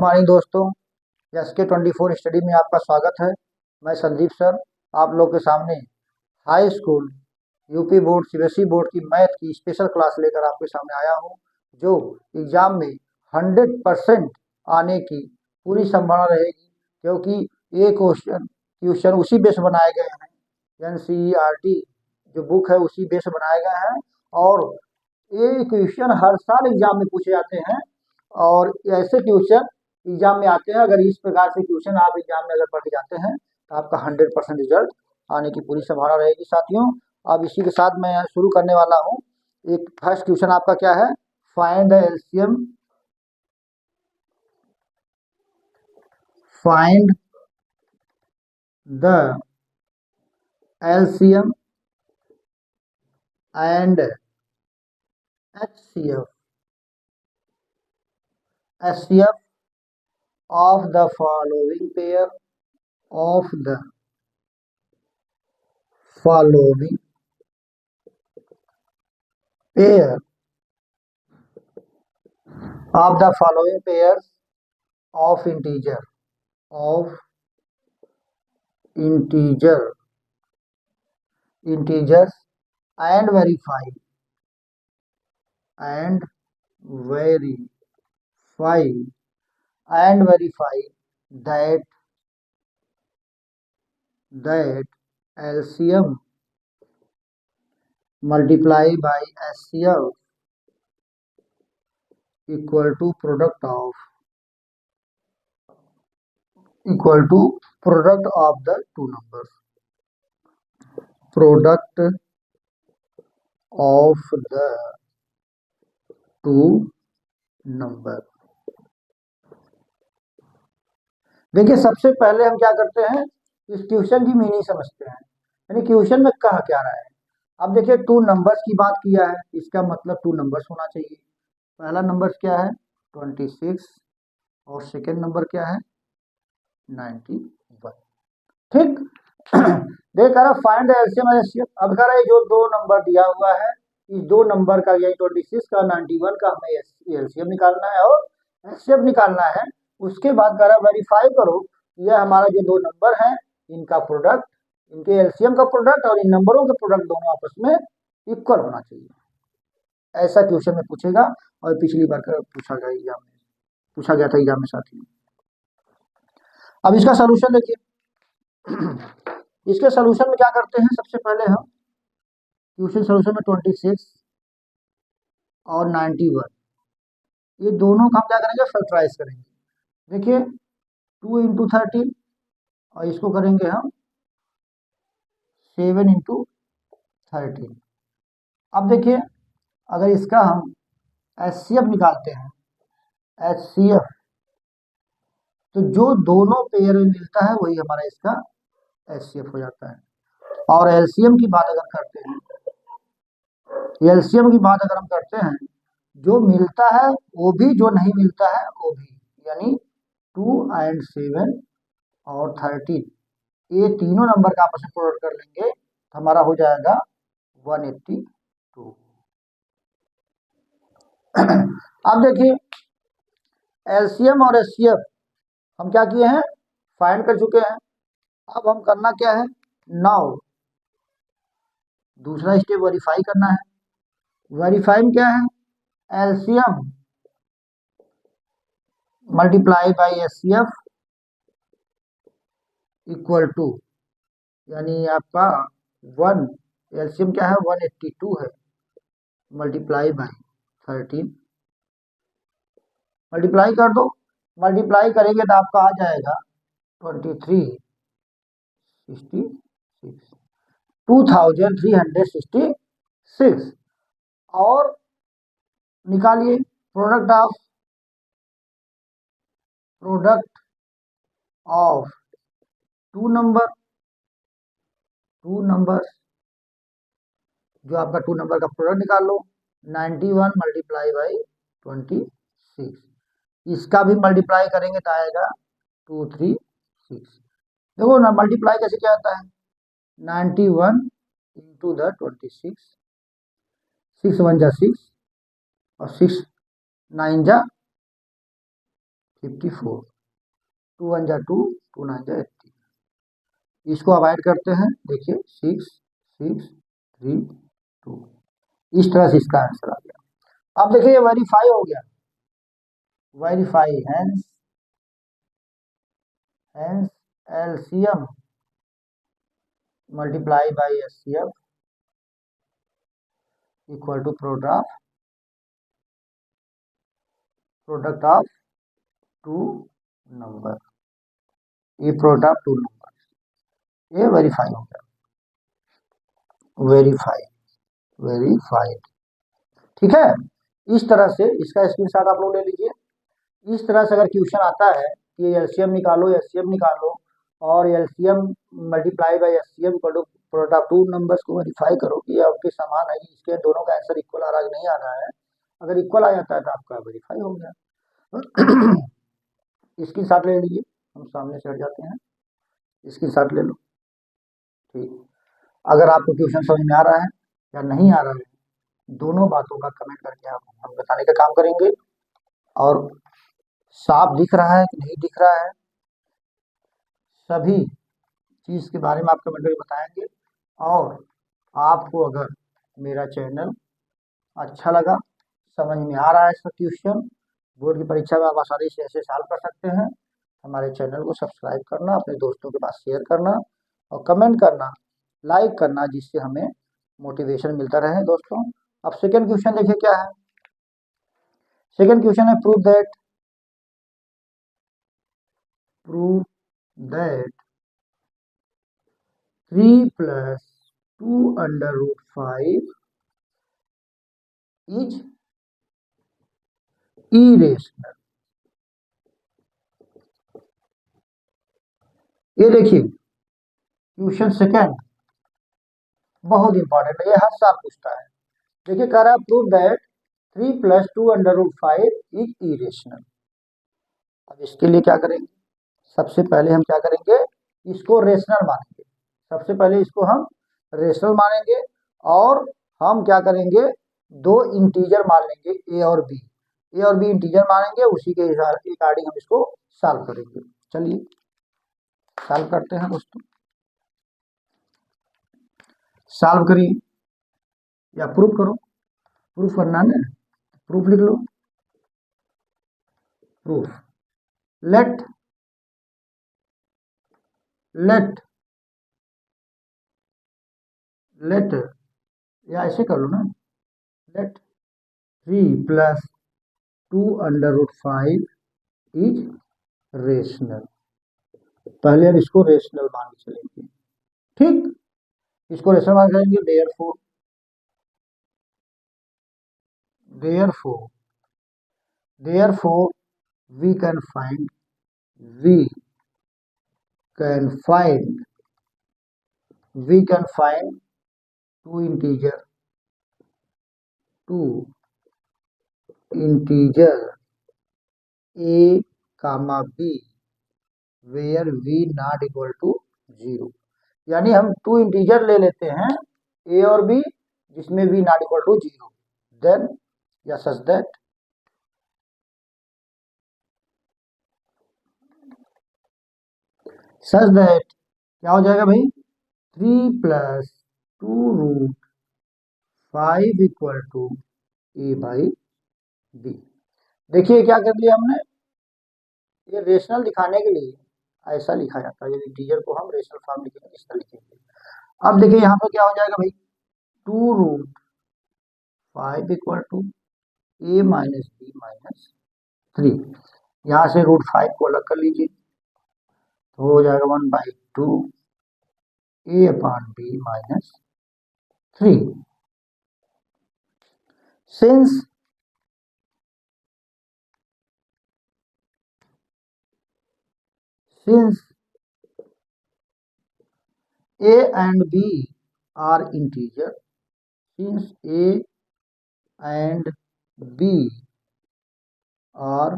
Morning दोस्तों, SK24 study में आपका स्वागत है। मैं संदीप सर आप लोग के सामने high school UP board CBSE board की मैथ की स्पेशल क्लास लेकर आपके सामने आया हूं, जो एग्जाम में 100% आने की पूरी संभावना रहेगी, क्योंकि ये क्वेश्चन उसी बेस बनाए गए हैं। NCERT जो बुक है उसी बेस बनाए गए हैं और ये क्वेश्चन हर साल एग्जाम में पूछे जाते हैं और ऐसे क्वेश्चन एग्जाम में आते हैं। अगर इस प्रकार से क्वेश्चन आप एग्जाम में अगर पढ़ के जाते हैं तो आपका 100% रिजल्ट आने की पूरी संभावना रहेगी साथियों। अब इसी के साथ मैं शुरू करने वाला हूं। एक फर्स्ट क्वेश्चन आपका क्या है, find the LCM, find the LCM and HCF of the following pair of the following pair of the following pairs of integers and verify that LCM multiply by HCF equal to product of the two numbers. Product of the two number। देखिए, सबसे पहले हम क्या करते हैं, इस question की meaning समझते हैं, यानी क्वेश्चन में कहा क्या रहा है। अब देखिए, टू नंबर्स की बात किया है, इसका मतलब टू नंबर्स होना चाहिए। पहला नंबर क्या है 26 और सेकेंड नंबर क्या है 91। ठीक देख रहा फाइंड एलसीएम एंड एचसीएफ। अब कह रहा है जो दो नंबर दिया हुआ है, इस दो नंबर का यानी 26 का 91 का हमें एलसीएम निकालना है और एचसीएफ निकालना है। उसके बाद कह रहा है वेरीफाई करो, यह हमारा जो दो नंबर है इनका प्रोडक्ट, इनके एलसीएम का प्रोडक्ट और इन नंबरों का प्रोडक्ट दोनों आपस में इक्वल होना चाहिए। ऐसा क्वेश्चन में पूछेगा और पिछली बार पूछा गया था एग्जाम में साथियों। अब इसका सलूशन देखिए। इसके सलूशन में क्या करते हैं, सबसे पहले हम क्वेश्चन सलूशन में 26 और 91 ये दोनों का हम क्या करेंगे, फैक्टराइज करेंगे। देखिए 2 × 13 और इसको करेंगे हम 7 × 13। अब देखिए, अगर इसका हम HCF निकालते हैं, HCF, तो जो दोनों पेयर में मिलता है वही हमारा इसका HCF हो जाता है। और LCM की बात अगर करते हैं, LCM की बात अगर हम करते हैं, जो मिलता है वो भी, जो नहीं मिलता है वो भी, यानी 2 और 7 और 13 ये तीनों नंबर का आपस में प्रोडक्ट कर लेंगे तो हमारा हो जाएगा 182। अब देखिए, LCM और HCF हम क्या किए हैं, फाइंड कर चुके हैं। अब हम करना क्या है, नाउ दूसरा स्टेप वेरीफाई करना है। वेरीफाई में क्या है, LCM multiply by HCF equal to, यानी आपका 1, LCM क्या है 182 है, मल्टीप्लाई बाई 13, मल्टीप्लाई कर दो। मल्टीप्लाई करेंगे तो आपका आ जाएगा 2366, 2366। और निकालिए प्रोडक्ट ऑफ टू नंबर्स, जो आपका टू नंबर का प्रोडक्ट निकाल लो। 91 मल्टीप्लाई बाई 26, इसका भी मल्टीप्लाई करेंगे तो आएगा 236। देखो ना मल्टीप्लाई कैसे क्या आता है, 91 × 26, 6 × 1 = 6 और 6 × 9 = 54, 2 1 जा 2, 2 9 जा 18। इसको अवॉइड करते हैं, देखिए 6 6 3 2, इस तरह से इसका आंसर आ गया। अब देखिए ये वेरीफाई हो गया, verify hence LCM multiply by HCF equal to product of two number, ये प्रोडक्ट ऑफ टू नंबर, ये वेरीफाई हो गया, वेरीफाइड। ठीक है, इस तरह से इसका स्क्रीनशॉट आप लोग ले लीजिए। इस तरह से अगर क्वेश्चन आता है कि एलसीएम निकालो, एचसीएफ निकालो और LCM multiply by HCF equal to product of two numbers को वेरीफाई करो कि आपके समान है, इसके दोनों का आंसर इक्वल आ रहा है नहीं आ रहा है। अगर इक्वल आ जाता है तो आपका वेरीफाई हो गया। इसकी शॉट ले लीजिए, हम सामने से हट जाते हैं, इसकी शॉट ले लो। ठीक, अगर आपको क्वेश्चन समझ में आ रहा है या नहीं आ रहा है, दोनों बातों का कमेंट करके हम बताने का काम करेंगे। और साफ दिख रहा है कि नहीं दिख रहा है, सभी चीज के बारे में आप कमेंट करके बताएंगे। और आपको अगर मेरा चैनल अच्छा लगा, समझ में आ रहा है इसका क्वेश्चन, बोर्ड की परीक्षा में आप आसानी से ऐसे सॉल्व कर सकते हैं, हमारे चैनल को सब्सक्राइब करना, अपने दोस्तों के पास शेयर करना और कमेंट करना, लाइक करना, जिससे हमें मोटिवेशन मिलता रहे दोस्तों। अब सेकंड क्वेश्चन देखिए क्या है। सेकंड क्वेश्चन है प्रूव दैट 3 + 2 √ 5 इज इरेशनल। ये देखिए क्वेश्चन सेकंड बहुत इंपॉर्टेंट है, ये हर साल पूछता है। देखिए कह रहा है प्रूव दैट 3 + 2 √ 5 इज इरेशनल। अब इसके लिए क्या करेंगे, सबसे पहले हम क्या करेंगे, इसको रेशनल मानेंगे। सबसे पहले इसको हम रेशनल मानेंगे और हम क्या करेंगे, दो इंटीजर मान लेंगे ए और बी इंटीजर मानेंगे, उसी के रिगार्डिंग हम इसको सॉल्व करेंगे। चलिए सॉल्व करते हैं दोस्तों, सॉल्व करिए या प्रूफ करो, प्रूफ करना है, प्रूफ लिख लो, प्रूफ लेट या ऐसे कर लो ना, लेट 3 + 2 √ 5 इज रेशनल। पहले अब इसको रेशनल मान के चलेंगे, ठीक, इसको रेशनल मान करेंगे। therefore we can find two integer a comma b where v not equal to 0। यानी हम 2 इंटीजर ले लेते हैं a और b जिसमें v not equal to 0, then या सच दैट क्या हो जाएगा भाई, 3 + 2 √ 5 इक्वल टू a/b। देखिए क्या कर लिया हमने, ये रेशनल दिखाने के लिए ऐसा लिखा जाता है, जब इंटीजर को हम रेशनल फॉर्म लिखेंगे इस तरह लिखेंगे। अब देखिए यहाँ पर क्या हो जाएगा भाई, 2 √ 5 इक्वल टू a - b - 3। यहाँ से √5 को अलग कर लीजिए तो हो जाएगा 1/2 a/b - 3। Since a and b are integer, since a and b are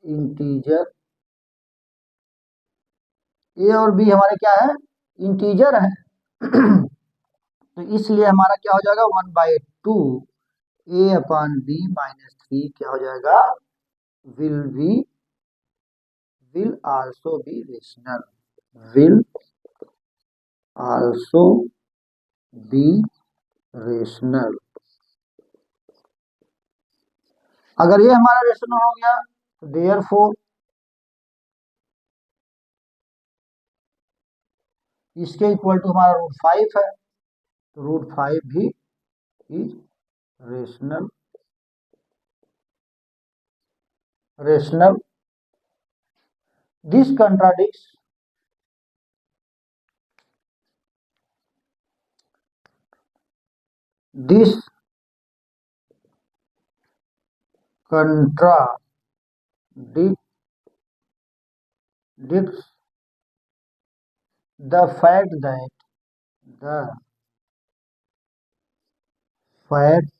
integer, a और b हमारे क्या है, इंटीजर है। तो इसलिए हमारा क्या हो जाएगा, 1/2 a/b - 3 क्या हो जाएगा, will be also be rational, will also be rational. अगर ये हमारा रेशनल हो गया तो देयरफॉर इसके इक्वल टू हमारा √5 है, तो √5 भी is rational. Rational this contradicts this contradicts the fact that the fact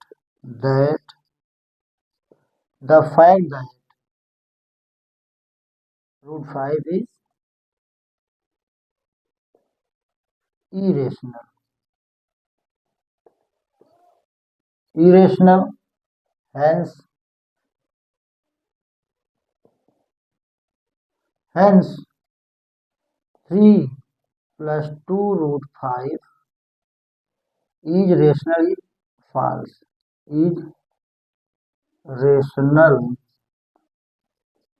that √5 is irrational. Irrational, hence 3 plus 2 √5 is rationally false. Is rational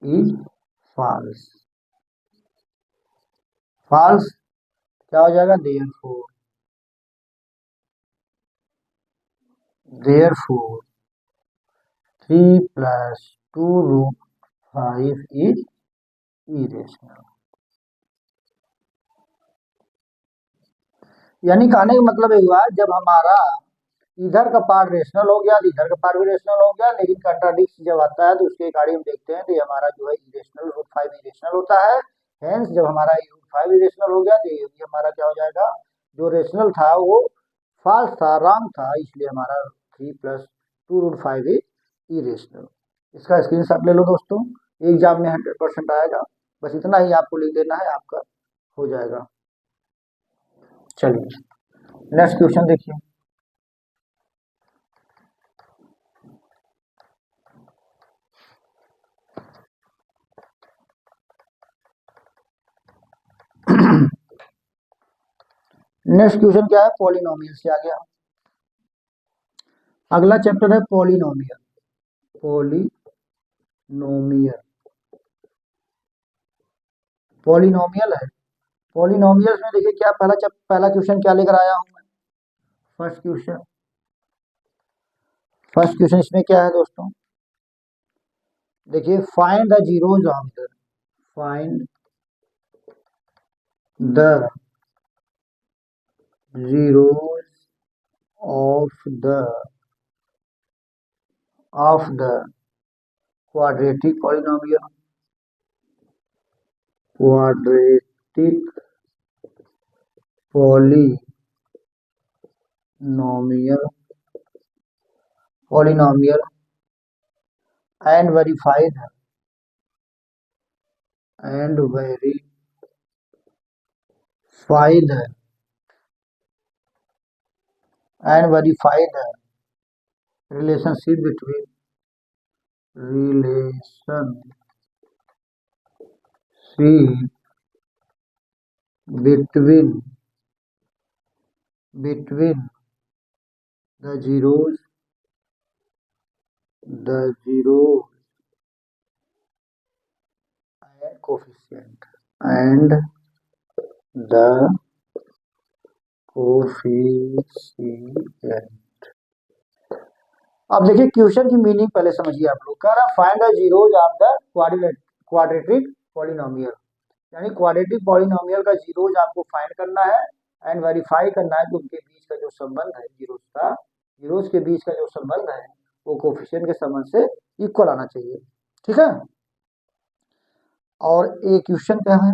is false. False क्या हो जाएगा? therefore 3 plus 2 √5 is irrational. यानी कहने का मतलब ये हुआ जब हमारा इधर का पार्ट रेशनल हो गया तो इधर का पार्ट भी रेशनल हो गया, लेकिन कंट्राडिक्ट जब आता है तो उसके अकॉर्डिंग हम देखते हैं तो ये हमारा जो है इरेशनल, √5 इरेशनल होता है। हेंस जब हमारा √5 इरेशनल हो गया तो ये हमारा क्या हो जाएगा? जो रेशनल था वो फॉल्स था, रॉन्ग था, इसलिए हमारा 3 plus 2 √5 इरेशनल। इसका स्क्रीनशॉट ले लो दोस्तों, एग्जाम में 100% आएगा। बस इतना ही आपको लिख देना है, आपका हो जाएगा। चलिए नेक्स्ट क्वेश्चन देखिए। नेक्स्ट क्वेश्चन क्या है? पॉलिनोमियल से आ गया। अगला चैप्टर है पॉलिनोमियल। पॉलिनोमियल है। पॉलिनोमियल में देखिए क्या पहला क्वेश्चन क्या लेकर आया हूं मैं? फर्स्ट क्वेश्चन इसमें क्या है दोस्तों? देखिए find the zeros of the zeros of the quadratic polynomial and verify the relationship between the zeros and coefficient अब देखिए क्वेश्चन की मीनिंग पहले समझिए आप लोग। कह रहा find the zeros of the quadratic polynomial, यानी क्वाड्रेटिक पॉलिनोमियल का जीरोज आपको फाइंड करना है एंड वेरीफाई करना है कि उनके बीच का जो संबंध है जीरोज के बीच का जो संबंध है वो कोफिशिएंट के संबंध से इक्वल आना चाहिए। ठीक है। और एक क्वेश्चन क्या है?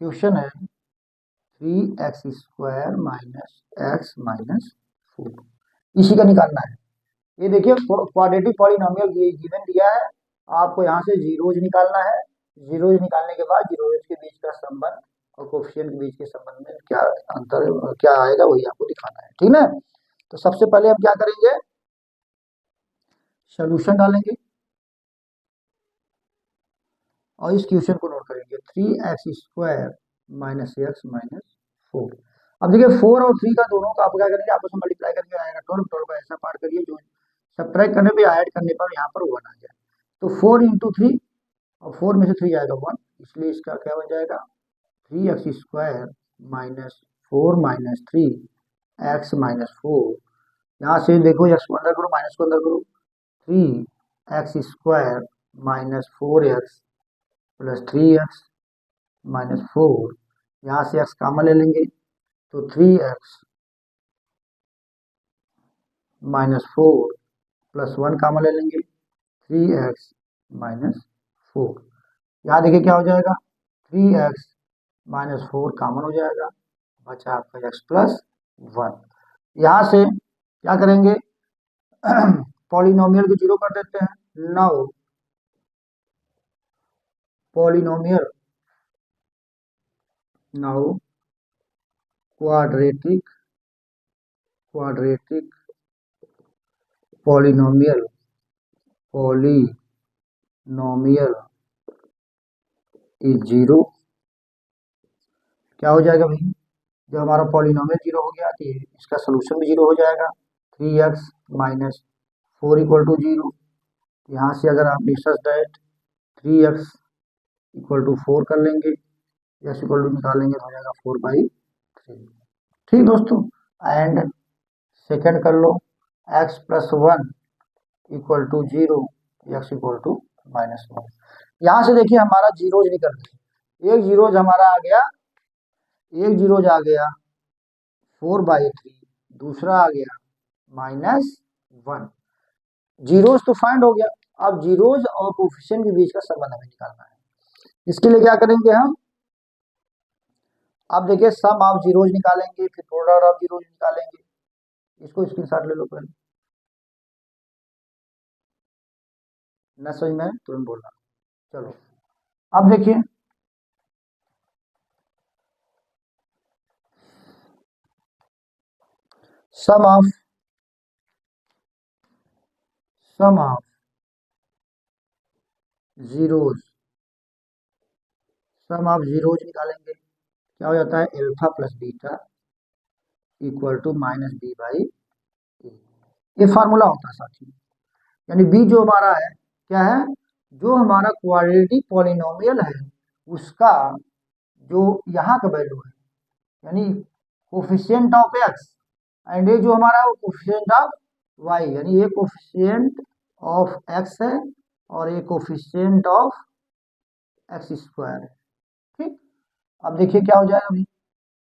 क्वेश्चन है 3x² - x - 4, इसी का निकालना है। ये देखिए क्वाड्रेटिक पॉलिनोमियल गिवन दिया है, आपको यहाँ से जीरोज निकालना है। जीरोज निकालने के बाद जीरोज के बीच का संबंध और कोफिशिएंट के बीच के संबंध में क्या अंतर क्या आएगा वही आपको दिखाना है। ठीक है। तो सबसे पहले हम क्या करेंगे? सॉल्यूशन डालेंगे। और इस क्वेश्चन को नोट करेंगे 3x² माइनस एक्स माइनस 4। अब देखिए 4 और 3 का दोनों का आप क्या करेंगे, आपस में मल्टीप्लाई करके आएगा 12, 12 का ऐसा पार्ट करिए जो सब्ट्रैक्ट करने पे ऐड करने पर यहाँ पर 1 आ जाए। तो 4 इंटू 3 और 4 में से 3 जाएगा 1, इसलिए इसका क्या बन जाएगा 3x² minus 4 minus 3 x minus 4। यहाँ से देखो एक्स को अंदर करो, माइनस को अंदर करो, 3x² minus 4x plus 3x minus 4। यहाँ से x कॉमन ले लेंगे तो 3x माइनस 4 प्लस 1 कॉमन ले लेंगे 3x माइनस 4। यहाँ देखिए क्या हो जाएगा 3x माइनस 4 कॉमन हो जाएगा, बचा आपका x प्लस 1। यहाँ से क्या करेंगे पॉलिनोमियल को जीरो कर देते हैं। Now polynomial now quadratic polynomial is zero. क्या हो जाएगा भाई, जब हमारा पॉलिनोमियल जीरो हो गया तो इसका सोल्यूशन भी जीरो हो जाएगा। 3x minus 4 equal to zero. यहाँ से अगर आप discuss that 3x equal to 4 कर लेंगे, x इक्वल टू निकालेंगे तो हो जाएगा 4/3। ठीक दोस्तों, एंड सेकेंड कर लो x plus 1 equal to zero, x equal to minus 1। यहाँ से देखिए हमारा जीरोज निकल गए, एक जीरोज हमारा आ गया, एक जीरोज आ गया 4/3, दूसरा आ गया -1। जीरोज तो फाइंड हो गया, अब जीरोज और कोफिशिएंट के बीच का संबंध हमें निकालना है। इसके लिए क्या करेंगे हम, अब देखिए सम ऑफ जीरोज निकालेंगे, फिर प्रोडक्ट ऑफ जीरोज निकालेंगे। इसको स्क्रीनशॉट ले लो पहले, न समझ में तुरंत बोलना। चलो अब देखिए sum of zeros, sum of zeros निकालेंगे, क्या हो जाता है alpha plus beta equal to minus b/a। ये फार्मूला होता है साथियों, यानी b जो हमारा है क्या है, जो हमारा क्वाड्रेटिक पॉलिनोमियल है उसका जो यहाँ का वैल्यू है, यानी कोफिशिएंट ऑफ x, एंड ये जो हमारा वो कोफिशिएंट ऑफ y, यानी ये कोफिशिएंट ऑफ x है और ये कोफिशिएंट ऑफ x² है। ठीक, अब देखिए क्या हो जाएगा भाई,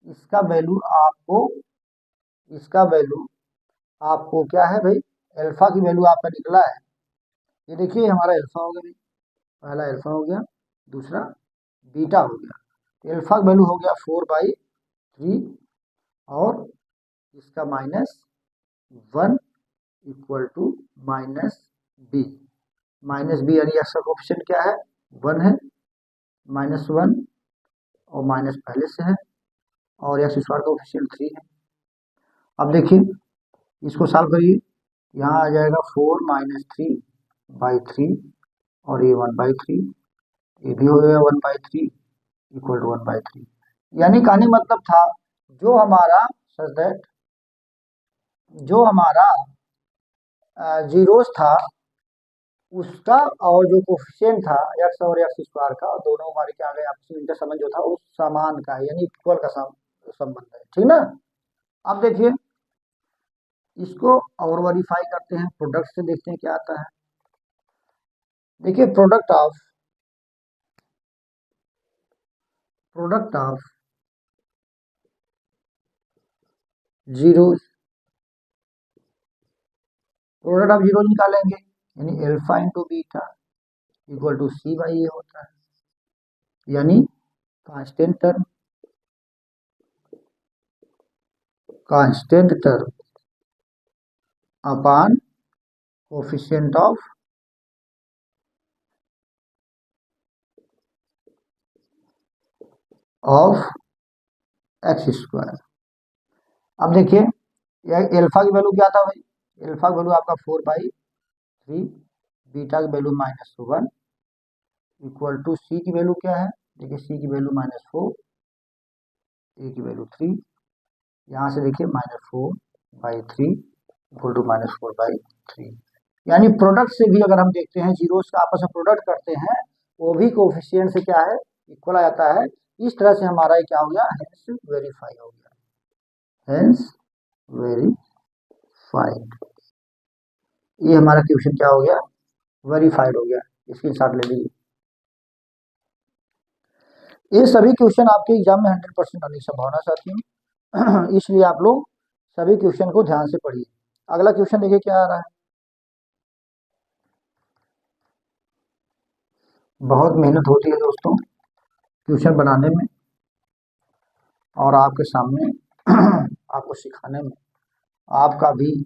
इसका वैल्यू आपको क्या है भाई, अल्फा की वैल्यू आपका निकला है, ये देखिए हमारा अल्फा हो गया भाई, पहला अल्फा हो गया, दूसरा बीटा हो गया। तो अल्फा की वैल्यू हो गया 4/3 और इसका -1 इक्वल टू -b। -b यानी एक्स का कोफिशिएंट क्या है 1 है, -1 और माइनस पहले से है और एक्स स्क्वायर का कोफिशिएंट 3 है। अब देखिए इसको सॉल्व करिए, यहाँ आ जाएगा 4 - 3/3 और ये 1/3, ये भी हो गया 1/3 इक्वल टू 1/3। यानी कहने मतलब था जो हमारा सच दैट जो हमारा जीरोस था उसका और जो कोफिशिएंट था एक्स और एक्स स्क्वायर का, दोनों हमारे क्या आ गए आपस में, इनका संबंध जो था वो समान का है, यानी इक्वल का संबंध है। ठीक ना, अब देखिए इसको और वेरीफाई करते हैं, प्रोडक्ट से देखते हैं क्या आता है। देखिए product of zeros, product of zero निकालेंगे, यानी alpha into beta equal to c/a होता है, यानी constant term upon coefficient of x²। अब देखिए अल्फा की वैल्यू क्या था भाई, अल्फा की वैल्यू आपका 4/3, बीटा की वैल्यू -1 इक्वल टू सी की वैल्यू क्या है, देखिए सी की वैल्यू -4, ए की वैल्यू 3, यहाँ से देखिए -4/3 इक्वल टू -4/3। यानी प्रोडक्ट से भी अगर हम देखते हैं, जीरोस का आपस में प्रोडक्ट करते हैं, वो भी कोफिशिएंट से क्या है, इक्वल आ जाता है। इस तरह से हमारा ये क्या हो गया, हेंस वेरीफाई हो गया, हेंस वेरीफाइड। ये हमारा क्वेश्चन क्या हो गया, वेरीफाइड हो गया। इसकी साथ ले लीजिए। ये सभी क्वेश्चन आपके एग्जाम में 100% आने की संभावना साथियों, इसलिए आप लोग सभी क्वेश्चन को ध्यान से पढ़िए। अगला क्वेश्चन देखिए क्या आ रहा है। बहुत मेहनत होती है दोस्तों ट्यूशन बनाने में और आपके सामने आपको सिखाने में। आपका भी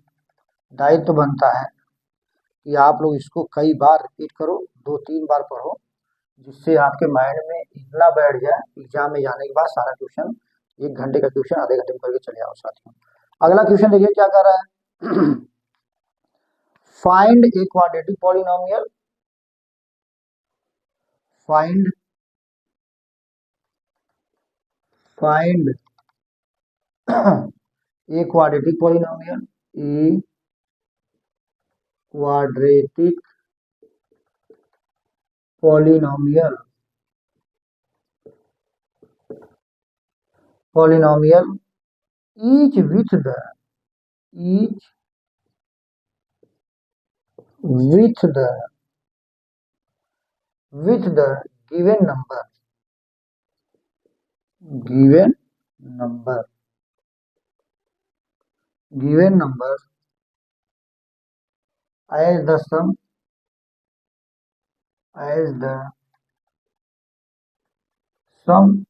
दायित्व तो बनता है कि आप लोग इसको कई बार रिपीट करो, 2-3 बार पढ़ो, जिससे आपके माइंड में इतना बैठ जाए, एग्जाम में जाने के बाद सारा क्वेश्चन, 1 घंटे का क्वेश्चन आधे घंटे में करके चले आओ साथियों। अगला क्वेश्चन देखिए क्या कर रहा है। Find a quadratic polynomial, find a quadratic polynomial, a quadratic polynomial, each with the given number as the sum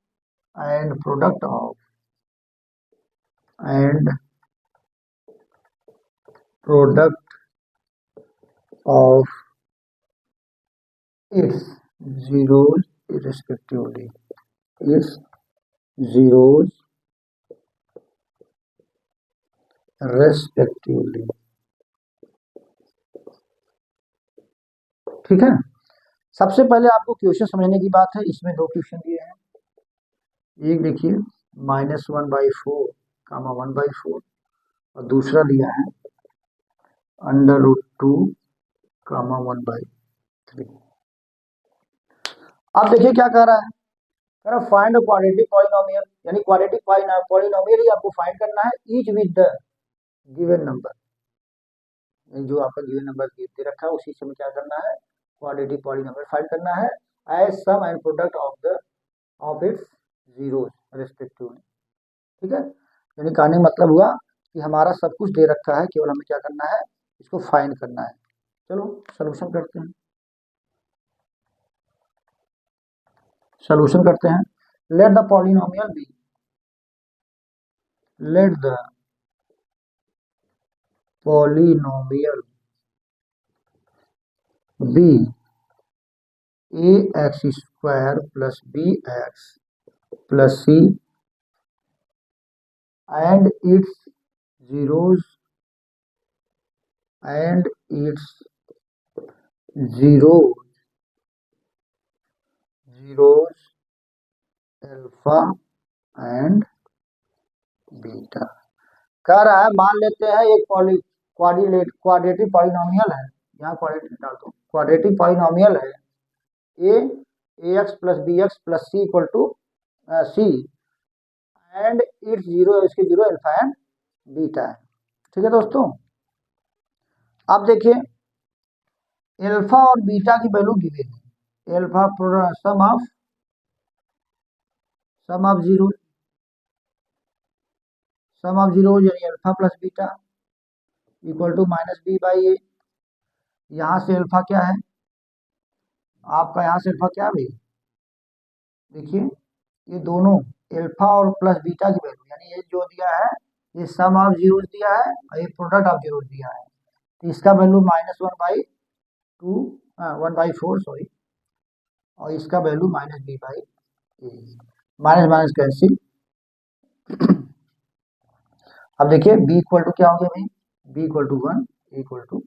and product of its zeros respectively, ठीक है। सबसे पहले आपको क्वेश्चन समझने की बात है, इसमें 2 क्वेश्चन दिए हैं। एक देखिए -1/4 कामा 1/4 और दूसरा दिया है √2 कामा 1/3। अब देखिए क्या कह रहा है, कह रहा फाइंड क्वाड्रेटिक पॉलिनोमियल, यानी क्वाड्रेटिक पॉलिनोमियल ही आपको फाइंड करना है, each with the given number, जो आपका गिवन नंबर दे रखा है उसी से क्या करना है, क्वाड्रेटिक पॉलिनोमियल फाइंड करना है as sum and product of its zeros respectively. ठीक है, यानी कहने का मतलब हुआ कि हमारा सब कुछ दे रखा है, केवल हमें क्या करना है, इसको फाइंड करना है। चलो सॉल्यूशन करते हैं, let the polynomial be, ax² plus bx plus c and its zeros alpha and beta. कह रहा है मान लेते हैं एक क्वाड्रेटिक पॉलिनोमियल है, यहाँ क्वाड्रेटिक डाल दो, क्वाड्रेटिक पॉलिनोमियल है ax plus bx plus c equal to c and its zero, इसके जीरो अल्फा एंड बीटा है। ठीक है दोस्तों, अब देखिए अल्फा और बीटा की वैल्यू गिवन है, अल्फा सम ऑफ जीरो यानी alpha plus beta equal to -b/a। यहाँ से अल्फा क्या है आपका, यहाँ से अल्फा क्या है, देखिए ये दोनों अल्फा और प्लस बीटा की वैल्यू, यानी ये जो दिया है ये सम ऑफ जीरोस दिया है और ये प्रोडक्ट ऑफ जीरोस दिया है, तो इसका वैल्यू -1/4 सॉरी, और इसका value -b/a, minus minus cancel. अब देखिए b इक्वल टू क्या हो गया भाई, b equal to 1, a equal to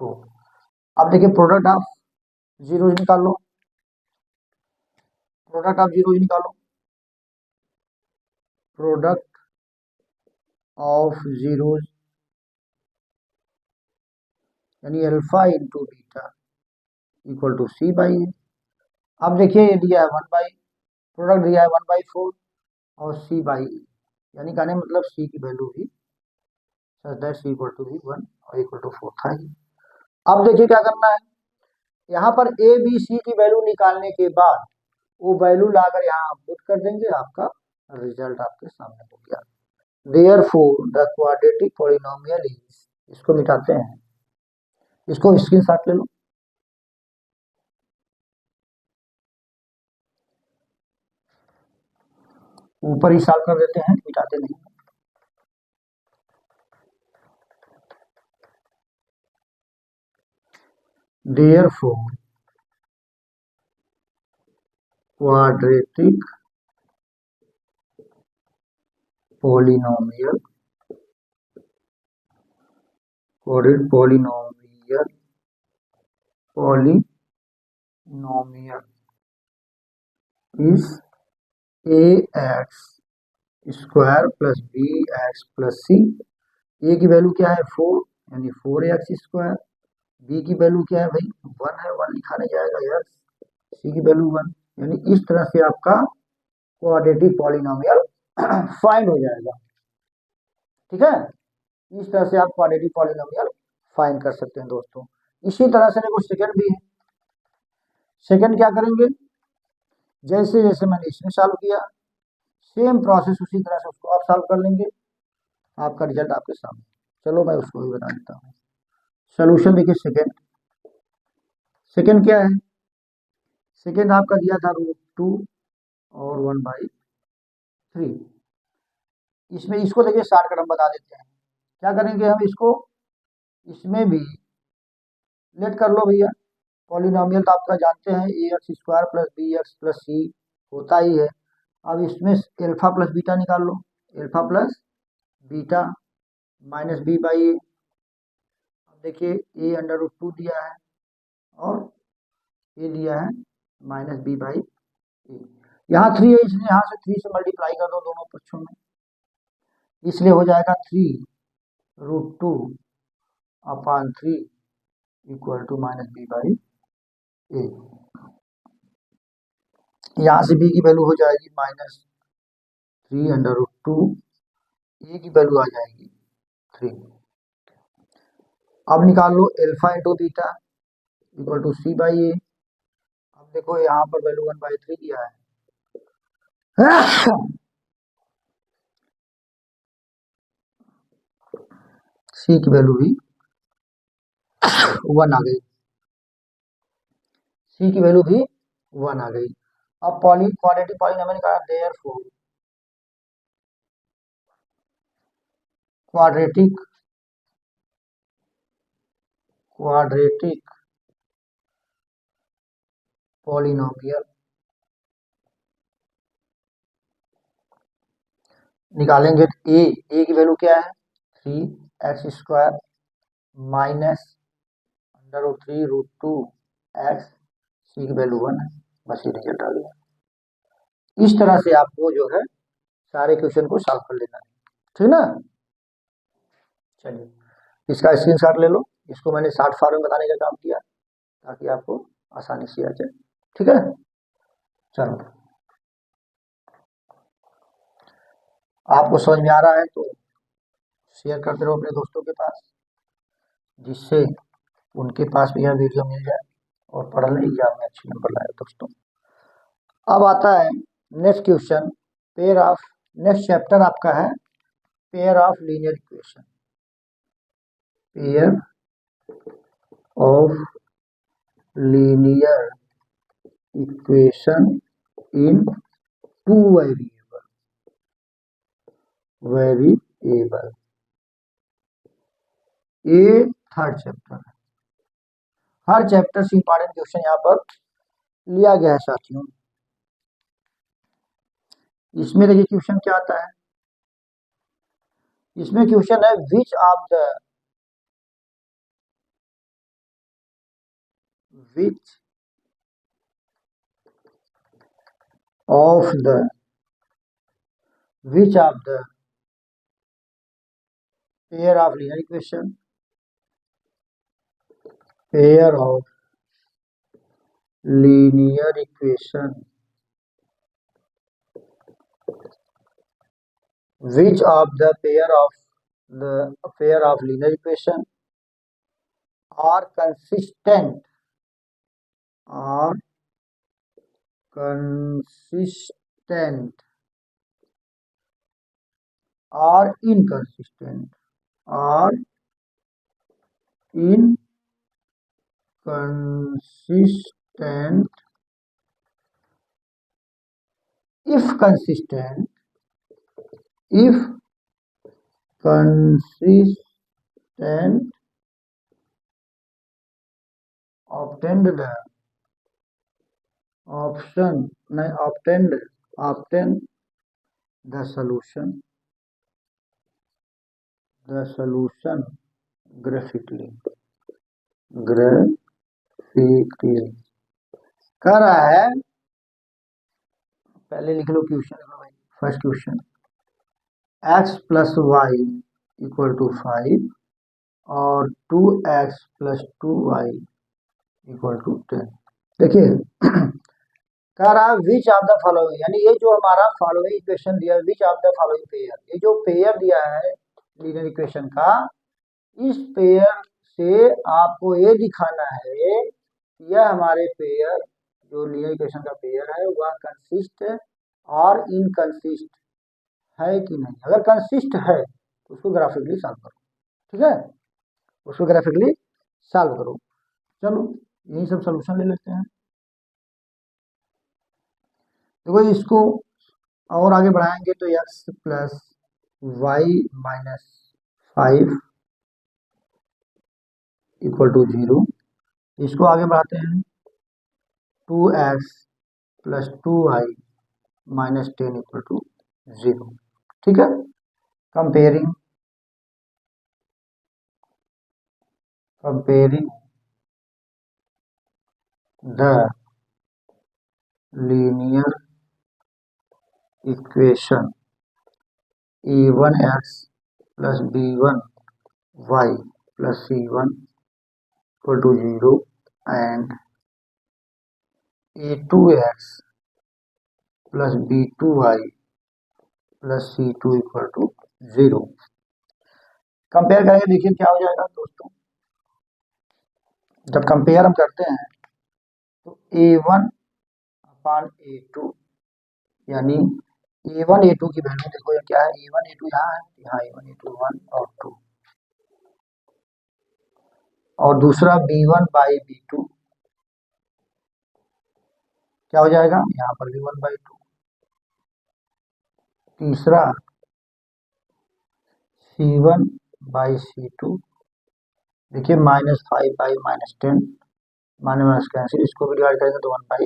4। अब देखिए प्रोडक्ट ऑफ जीरोस निकाल लो, प्रोडक्ट ऑफ जीरो निकालो, प्रोडक्ट ऑफ जीरोज यानी alpha into beta equal to c by a. अब देखिए ये दिया है 1/, प्रोडक्ट दिया है 1/4 और सी बाई ए, यानी कहने मतलब सी की वैल्यू भी such that C equal to भी 1 और इक्वल टू 4 था ही। अब देखिए क्या करना है, यहाँ पर ए बी सी की वैल्यू निकालने के बाद वो वैल्यू लाकर यहाँ आप पुट कर देंगे, आपका रिजल्ट आपके सामने हो गया। Therefore the quadratic polynomial is, इसको मिटाते हैं, इसको स्क्रीनशॉट ले लो। ऊपर ही सॉल्व कर देते हैं, मिटाते नहीं। Therefore quadratic polynomial polynomial is a x square plus b x plus c. A की वैल्यू क्या है 4 यानी 4x स्क्वायर, बी की वैल्यू क्या है भाई 1 है, 1 लिखा नहीं जाएगा यार, सी की वैल्यू 1, यानी इस तरह से आपका क्वाड्रेटिक पॉलिनोमियल फाइंड हो जाएगा। ठीक है, इस तरह से आप क्वाड्रेटिक पॉलिनोमियल फाइंड कर सकते हैं दोस्तों। इसी तरह से देखो सेकंड भी है। सेकंड क्या करेंगे, जैसे जैसे मैंने इसमें सॉल्व किया सेम प्रोसेस उसी तरह से उसको आप सॉल्व कर लेंगे, आपका रिजल्ट आपके सामने। चलो मैं उसको भी बता देता हूँ। सोल्यूशन देखिए सेकंड, सेकंड क्या है, सेकंड आपका दिया था √2 और 1/3। इसमें इसको देखिए शॉर्टकट हम बता देते हैं, क्या करेंगे हम इसको, इसमें भी लेट कर लो भैया, पॉलिनोमियल तो आपका जानते हैं a x square plus b x plus c होता ही है। अब इसमें एल्फा प्लस बीटा निकाल लो, alpha plus beta minus b by a. अब देखिए ए √2 दिया है और ये दिया है माइनस बी बाई ए। यहाँ 3 है इसलिए यहाँ से 3 से मल्टीप्लाई कर दो दोनों पक्षों में, इसलिए हो जाएगा 3√2/3 equal to minus b by a. यहाँ से बी की वैल्यू हो जाएगी -3√2, ए की वैल्यू आ जाएगी 3। अब निकाल लो alpha into beta equal to c by a. अब देखो यहाँ पर वैल्यू 1/3 दिया है सी की वैल्यू भी 1 आ गई, सी की वैल्यू भी 1 आ गई। अब क्वाड्रेटिक पॉलिनोमियल का देयरफॉर क्वाड्रेटिक पॉलिनोमियल निकालेंगे तो ए की वैल्यू क्या है 3x स्क्वायर माइनस √3√2x, सी की वैल्यू 1 है, बस ये रिजल्ट आ गया। इस तरह से आपको जो है सारे क्वेश्चन को सॉल्व कर लेना है, ठीक ना। चलिए इसका स्क्रीनशॉट ले लो, इसको मैंने शॉर्ट फॉर्म में बताने का काम किया ताकि आपको आसानी से आ जाए। ठीक है, चलो आपको समझ में आ रहा है तो शेयर करते रहो अपने दोस्तों के पास, जिससे उनके पास भी यह वीडियो मिल जाए और पढ़ने एग्जाम में अच्छे नंबर लाए दोस्तों। अब आता है next question, pair of, next chapter आपका है pair of linear equation, pair of linear equation in 2 variable, ये थर्ड चैप्टर है। हर चैप्टर से इंपॉर्टेंट क्वेश्चन यहाँ पर लिया गया है साथियों। इसमें देखिए क्वेश्चन क्या आता है, इसमें क्वेश्चन है which of the of the which of the pair of linear equation pair of linear equation which of the pair of linear equation are consistent or inconsistent or inconsistent. If consistent, if consistent, obtained the option, obtain the solution graphically कह रहा है। पहले लिख लो question, first question, x plus Y equal to 5 और 2x plus 2y equal to 10। देखिए कह रहा है विच ऑफ द फॉलोइंग, यानी ये जो हमारा फॉलोइंग इक्वेशन दिया है, which of the following pair, ये जो पेयर दिया है लीनियर इक्वेशन का, इस पेयर से आपको ये दिखाना है यह हमारे पेयर जो लीनियर इक्वेशन का पेयर है वह कंसिस्ट और इनकंसिस्ट है कि नहीं। अगर कंसिस्ट है तो उसको ग्राफिकली सॉल्व करो, ठीक है, उसको ग्राफिकली सॉल्व करो। चलो यही सब सॉल्यूशन ले लेते हैं। देखो इसको और आगे बढ़ाएंगे तो x plus Y minus 5 equal to 0। इसको आगे बढ़ाते हैं 2x plus 2y minus 10 equal to 0, ठीक है। Comparing the linear equation a1x plus b1y plus c1 equal to 0 and a2x plus b2y plus c2 equal to 0। Compare करेंगे, देखिए क्या हो जाएगा दोस्तों। जब कंपेयर हम करते हैं तो a1 अपान a2, यानी a1 a2 की वैल्यू देखो क्या है, a1 a2 यहाँ है, यहाँ a1 a2 1 और 2, और दूसरा b1 बाई b2 क्या हो जाएगा, यहाँ पर भी 1 बाई 2। तीसरा c1 बाई c2, देखिए -5 बाई -10, माइनस कैंसिल, इसको भी डिवाइड करेंगे तो 1 बाई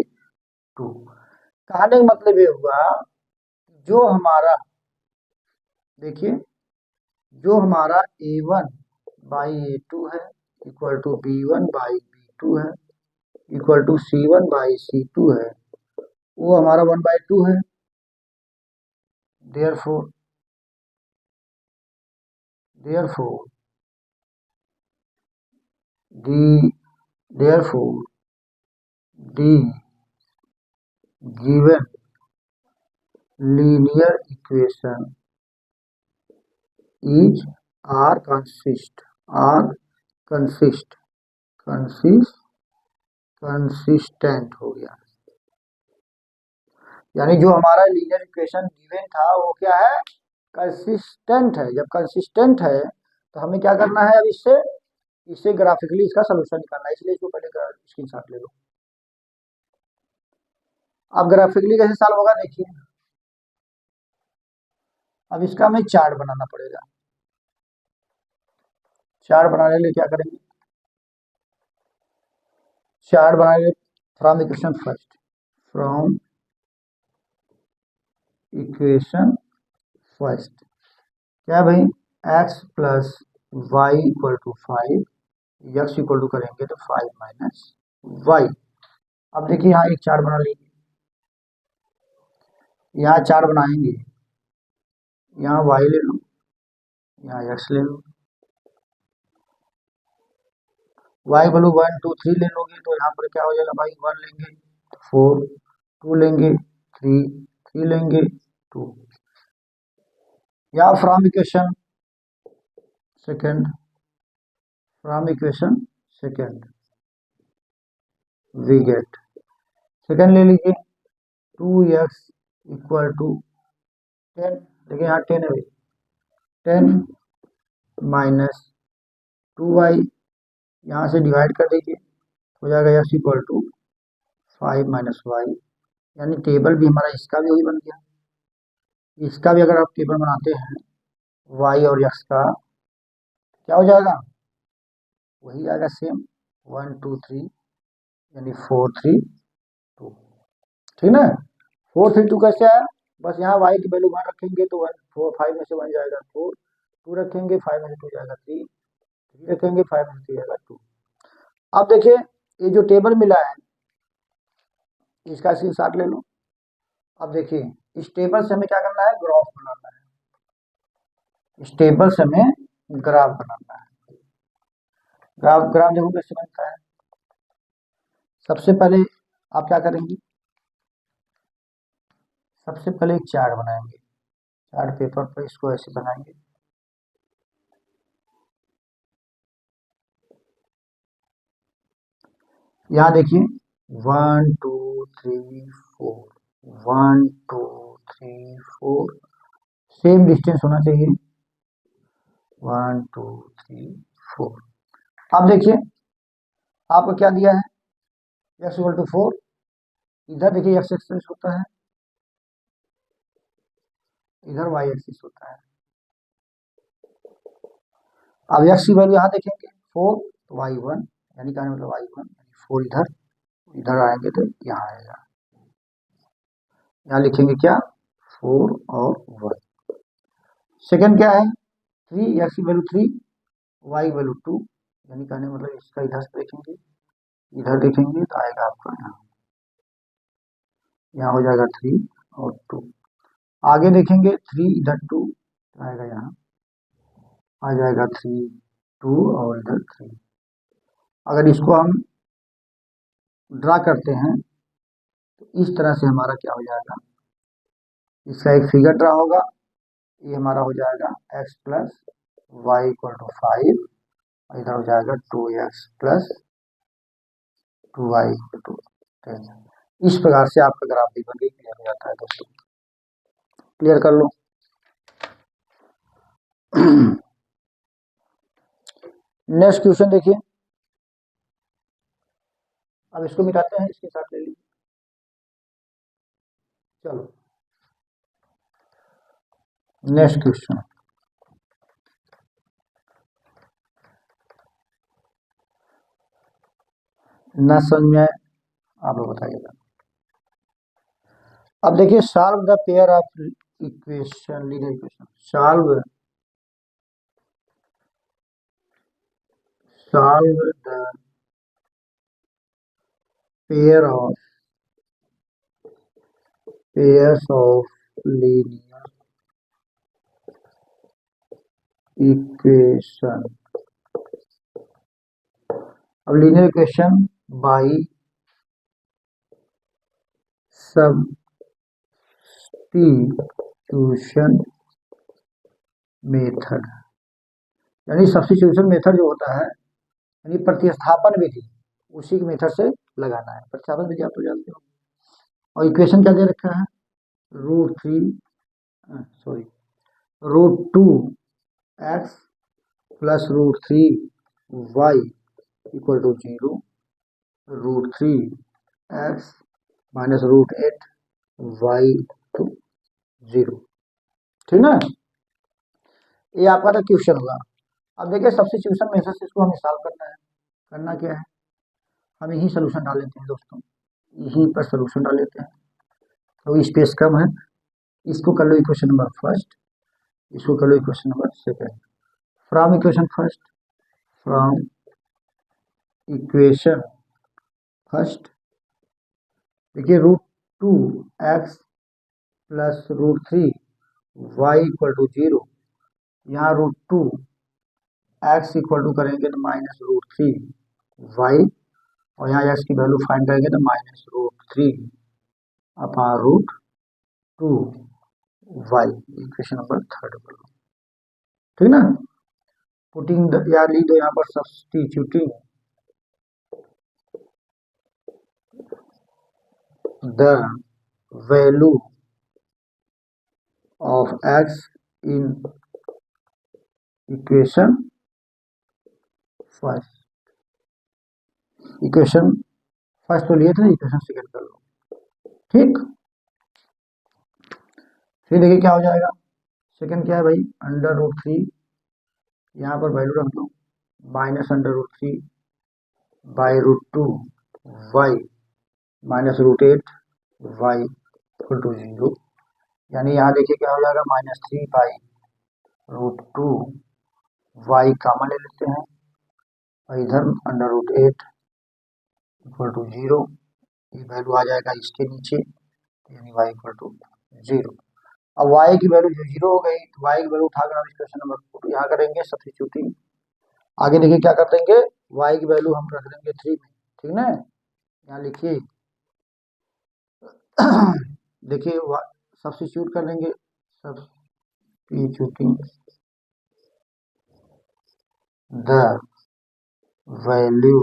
2। कहने का मतलब ये हुआ जो हमारा, देखिए जो हमारा a1 बाई a2 है equal to b1 by b2 है equal to c1 by c2 है, वो हमारा 1 बाई 2 है। therefore the given linear equation is are consistent हो गया। यानी जो हमारा लीनियर इक्वेशन गिवन था वो क्या है, कंसिस्टेंट है। जब कंसिस्टेंट है तो हमें क्या करना है, अब इससे ग्राफिकली इसका सोल्यूशन निकालना है, इसलिए इसको पहले स्क्रीनशॉट ले लो। अब ग्राफिकली कैसे सॉल्व होगा देखिए। अब इसका हमें चार्ट बनाना पड़ेगा। चार्ट बनाने के लिए क्या करेंगे, चार्ट बनाने from equation first, from equation first क्या भाई, x plus Y equal to 5, x equal to करेंगे तो 5 माइनस वाई। अब देखिए यहाँ एक चार्ट बना लीजिए, यहाँ 4 बनाएंगे, यहाँ y ले लो, यहाँ x ले लो, y वैल्यू 1 2 3 ले लोगे तो यहाँ पर क्या हो जाएगा भाई, 1 लेंगे 4, 2 लेंगे 3, 3 लेंगे 2। या from equation second, from equation second we get, second ले लीजिए 2x इक्वल टू 10, देखिए यहाँ 10 है, 10 माइनस 2y, यहाँ से डिवाइड कर दीजिए, हो जाएगा x equal to 5 minus Y, यानी टेबल भी हमारा इसका भी वही बन गया। इसका भी अगर आप टेबल बनाते हैं y और x का, क्या हो जाएगा, वही आएगा सेम 1 2 3, यानी 4 3 2, ठीक ना। 4 3 2 कैसे आया, बस यहाँ y की वैल्यू 1 रखेंगे तो 1 4 5 में से 1 जाएगा 4, 2 रखेंगे 5 में से 2 जाएगा 3, 3 रखेंगे 5 में से 3 जाएगा 2। अब देखिए ये जो टेबल मिला है इसका स्क्रीनशॉट ले लो। अब देखिए इस टेबल से हमें क्या करना है, ग्राफ बनाना है, इस टेबल से हमें ग्राफ बनाना है। ग्राफ ग्राफ देखो कैसे बनता है। सबसे पहले आप क्या करेंगे, सबसे पहले एक चार्ट बनाएंगे, चार्ट पेपर पर इसको ऐसे बनाएंगे, यहाँ देखिए 1 2 3 4, 1 2 3 4, सेम डिस्टेंस होना चाहिए 1 2 3 4। अब देखिए आपको क्या दिया है, x इक्वल टू 4, इधर देखिए x एक्सिस होता है, इधर y एक्सिस होता है। अब x की वैल्यू यहाँ देखेंगे 4 तो y1, यानी कहने मतलब y1, 4 इधर, इधर आएंगे तो यहाँ आएगा, यहाँ लिखेंगे क्या 4 और 1। सेकंड क्या है 3, x की वैल्यू 3, y वैल्यू 2, यानी कहने मतलब इसका इधर से देखेंगे, इधर देखेंगे तो आएगा आपका यहाँ, यहाँ हो जाएगा 3 और 2। आगे देखेंगे 3 इधर 2 तो आएगा यहाँ, आ जाएगा 3 2 और इधर 3। अगर इसको हम ड्रा करते हैं तो इस तरह से हमारा क्या हो जाएगा, इसका एक फिगर ड्रा होगा, ये हमारा हो जाएगा x plus Y equal to 5, और इधर हो जाएगा 2x plus 2y equal to 10। इस प्रकार से आपका ग्राफ भी बन के क्लियर हो जाता है दोस्तों, क्लियर कर लो। नेक्स्ट क्वेश्चन देखिए, अब इसको मिटाते हैं, इसके साथ ले लीजिए, चलो नेक्स्ट क्वेश्चन। न समझ में आए आप लोग बताइएगा। अब देखिए solve the pair of equation, linear equation, solve the pair of pairs of linear equation। अब linear equation by substitution method, यानी सब्स्टिट्यूशन मेथड जो होता है यानी प्रतिस्थापन विधि, उसी के मेथड से लगाना है। प्रतिस्थापन विधि आप तो जानते हो। और इक्वेशन क्या दे रखा है, √2x plus √3y equal to 0, √3x minus √8y to 0, ठीक ना। ये आपका तो क्वेश्चन होगा। अब देखिए सब्स्टिट्यूशन मेथड से इसको हमें सॉल्व करना है। करना क्या है, हम यही सोल्यूशन डाल लेते हैं दोस्तों, यहीं पर सोल्यूशन डाल लेते हैं, तो स्पेस कम है। इसको कर लो इक्वेशन नंबर फर्स्ट, इसको कर लो equation number second. From equation first, from equation first देखिए √2x plus √3 Y equal to 0, यहाँ √2 एक्स इक्वल टू करेंगे तो -√3 वाई, और यहाँ एक्स की वैल्यू फाइंड करेंगे तो -√3 अपॉन √2 वाई। इक्वेशन नंबर 3 कर लो, ठीक ना। पुटिंग या ली दो यहाँ पर substituting the value of x in equation first. Equation first तो लिए थे, इक्वेशन सेकंड कर लो, ठीक। फिर देखिए क्या हो जाएगा, सेकंड क्या है भाई, √3, यहाँ पर वैल्यू रख दो, -√3 by √2 Y -√8 Y equal to 0, यानी यहाँ देखिए क्या हो जाएगा, -3 बाई √2 वाई कॉमन ले लेते हैं, और इधर √8 इक्वल टू 0, ये वैल्यू आ जाएगा इसके नीचे, यानी वाई इक्वल टू 0। अब वाई की वैल्यू जो 0 हो गई, तो वाई की वैल्यू उठाकर हम इक्वेशन नंबर 4 यहाँ करेंगे सब्स्टिट्यूटिंग। आगे देखिए क्या कर देंगे, वाई की वैल्यू हम रख देंगे 3 में, ठीक ना। यहाँ लिखिए देखिए सब्स्टिट्यूट कर लेंगे, substituting the value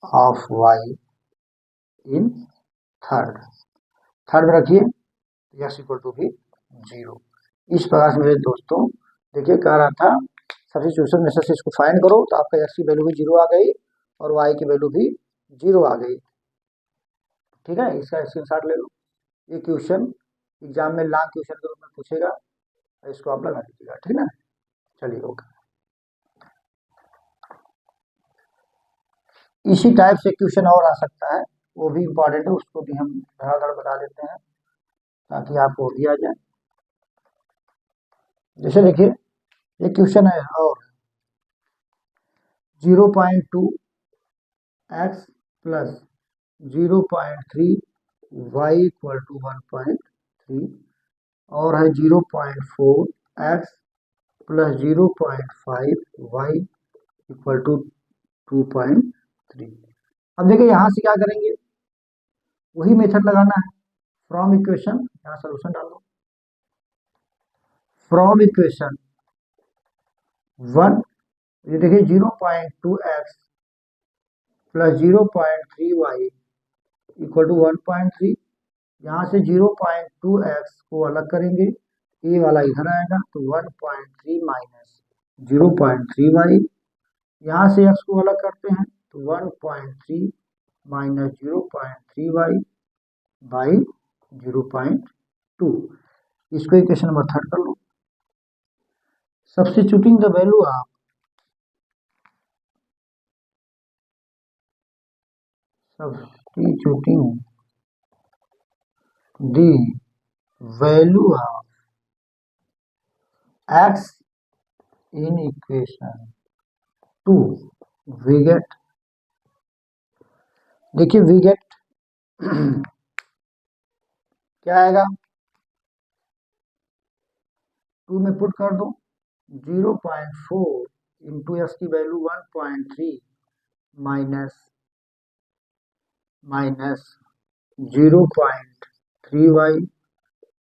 of Y in third में रखिए, एक्स इक्वल टू भी 0। इस प्रकार से मेरे दोस्तों देखिए कह रहा था सब्स्टिट्यूशन मेथड से इसको फाइंड करो, तो आपका एक्स की वैल्यू भी 0 आ गई और वाई की वैल्यू भी 0 आ गई, ठीक है। इसका स्क्रीनशॉट ले लो, ये क्वेश्चन एग्जाम में लॉन्ग क्वेश्चन के रूप में पूछेगा, इसको आप लगा लीजिएगा, ठीक है। चलिए ओके। इसी टाइप से क्वेश्चन और आ सकता है, वो भी इम्पोर्टेंट है, उसको भी हम धड़ाधड़ बता देते हैं ताकि आपको दिया जाए। जैसे देखिए ये क्वेश्चन है, और 0.2 X plus 0.3 Y equal to 1.3, और है 0.4 X plus 0.5 Y equal to 2.3। अब देखिए यहाँ से क्या करेंगे, वही मेथड लगाना है, फ्रॉम इक्वेशन, यहाँ सोल्यूशन डालो, फ्रॉम इक्वेशन 1, ये देखिए 0.2 X plus 0.3 Y equal to 1.3, यहाँ से 0.2 एक्स को अलग करेंगे, ए वाला इधर आएगा, तो 1.3 माइनस 0.3 वाई, यहाँ से एक्स को अलग करते हैं तो 1.3 माइनस 0.3 वाई बाई 0.2। इसको इक्वेशन नंबर 3 कर लो, substituting the value of substituting the value of x in equation 2, we get, देखिए we get क्या आएगा, 2 में पुट कर दो, 0.4 इंटू एक्स की वैल्यू 1.3 माइनस 0.3 वाई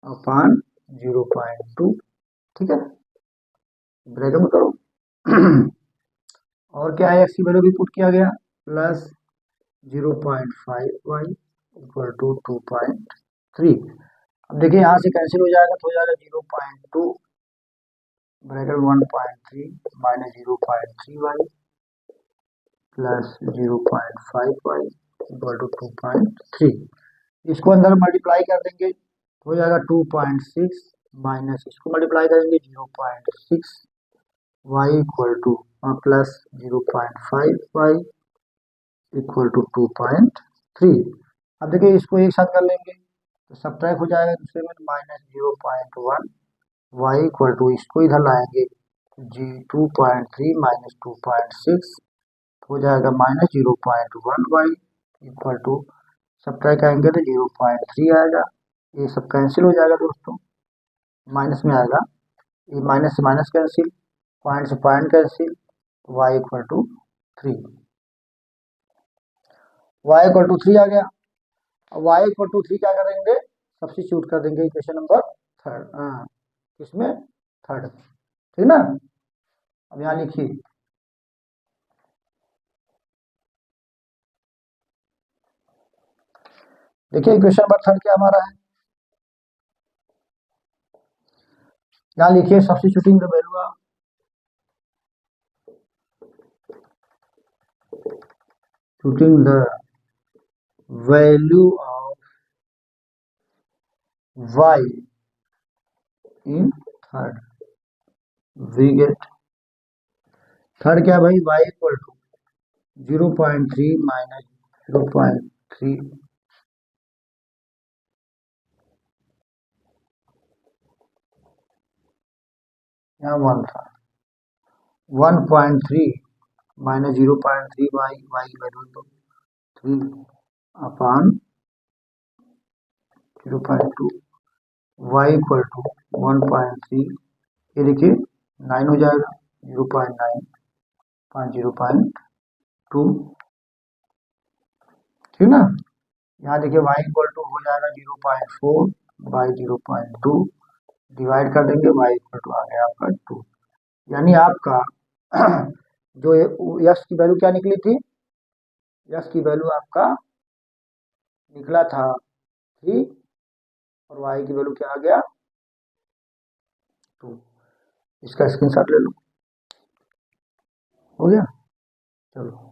अपान 0.2, ठीक है, ब्रैकेट में करो और क्या है, एक्स की वैल्यू भी पुट किया गया, प्लस 0.5 वाई इक्वल टू 2.3। अब देखिए यहाँ से कैंसिल हो जाएगा, तो हो जाएगा 0.2 bracket 1.3 minus 0.3 Y plus 0.5 Y equal to 2.3। इसको अंदर मल्टीप्लाई कर देंगे तो हो जाएगा 2.6 माइनस इसको मल्टीप्लाई करेंगे 0.6 Y equal to plus 0.5 Y equal to 2.3। अब देखिए इसको एक साथ कर लेंगे तो सब्ट्रैक्ट हो जाएगा दूसरे में, माइनस 0.1 वाई इक्वल टू, इसको इधर लाएंगे जी 2.3 माइनस 2.6 हो जाएगा minus 0.1 Y equal to, subtract आएंगे तो 0.3 आएगा, ये सब कैंसिल हो जाएगा दोस्तों, माइनस में आएगा, ये माइनस से माइनस कैंसिल, पॉइंट से point cancel, y equal to 3, y equal to 3 आ गया। अब y इक्वल टू 3 क्या करेंगे, सब्स्टिट्यूट कर देंगे इक्वेशन नंबर थर्ड, हाँ किसमें, थर्ड, ठीक ना। अब यहाँ लिखिए, देखिए इक्वेशन नंबर थर्ड क्या हमारा है, यहाँ लिखिए substituting the value of putting the value of y in third, we get third क्या भाई, y इक्वल टू 0.3 माइनस 0.3, यहाँ 1 था, 1.3 माइनस 0.3 y, y की वैल्यू तो 3 अपॉन 0.2, y इक्वल टू 1.3, ये देखिए 9 हो जाएगा, 0.9 पॉइंट 0.2, ठीक ना। यहाँ देखिए y इक्वल टू हो जाएगा 0.4 बाई 0.2, डिवाइड कर देंगे, y इक्वल टू आ गया आपका 2, यानी आपका जो यस की वैल्यू क्या निकली थी, यस की वैल्यू आपका निकला था 3 और y की वैल्यू क्या आ गया 2, इसका स्क्रीनशॉट ले लो, हो गया, चलो।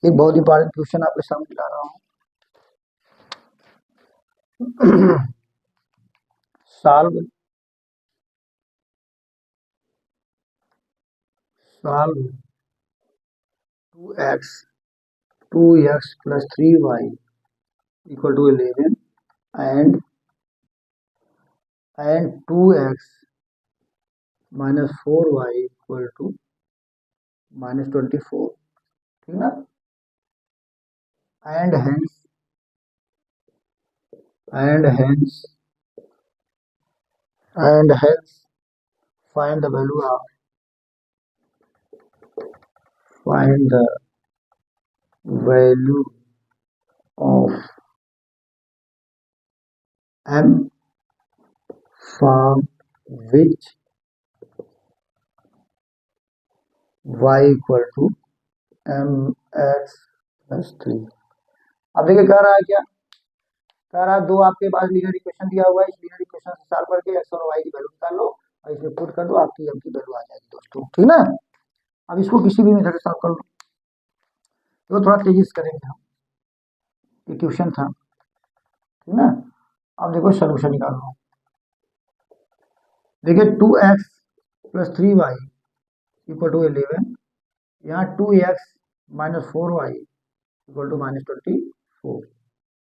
एक बहुत इंपॉर्टेंट क्वेश्चन आपके सामने ला रहा हूँ। Solve 2x plus 3y equal to 11 and 2x minus 4y equal to minus 24, ठीक ना, and hence find the value of m from which y equal to mx plus 3। अब देखिए कह रहा है क्या, कह रहा है दो आपके पास लीनियर इक्वेशन दिया हुआ है, इस लीनियर इक्वेशन से सॉल्व करके x और y की वैल्यू निकाल लो और इसमें पुट कर दो, आपकी m की वैल्यू आ जाएगी दोस्तों, ठीक ना। अब इसको किसी भी मेथड से सॉल्व कर लो, तो थोड़ा तेजी से करेंगे हम, ये क्वेश्चन था, ठीक ना। अब देखो सोल्यूशन निकाल लो, देखिए 2x plus 3y equal to 11, यहाँ 2x minus 4y equal to minus 24।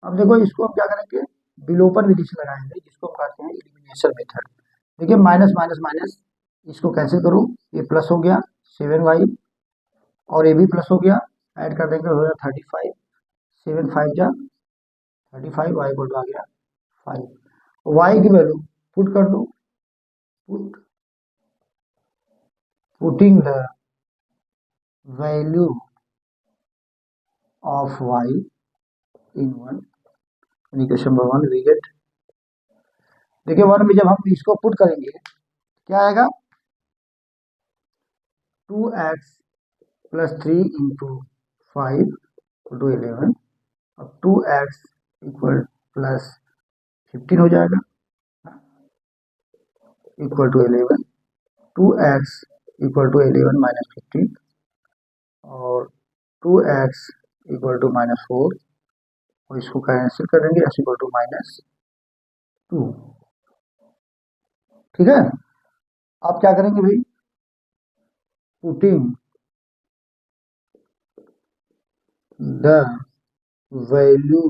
अब देखो इसको हम क्या करेंगे, विलोपन विधि से लगाएंगे, जिसको हम कहते हैं एलिमिनेशन मेथड। देखिए माइनस माइनस माइनस, इसको कैंसिल करो, ये प्लस हो गया 7y और ये भी प्लस हो गया, ऐड कर देंगे हो गया 35, 7 5 जा 35, y इक्वल टू आ गया 5, y की वैल्यू पुट कर दो, putting the value of y in 1, equation number 1 we get, देखिए 1 में जब हम इसको पुट करेंगे क्या आएगा, 2x plus 3 into 5 equal to 11, अब 2x इक्वल प्लस 15 हो जाएगा equal to 11, 2x equal to 11 minus 15 और 2x इक्वल टू माइनस 4 और इसको कैंसिल कर देंगे, x इक्वल टू माइनस 2, ठीक है। आप क्या करेंगे भाई, putting the value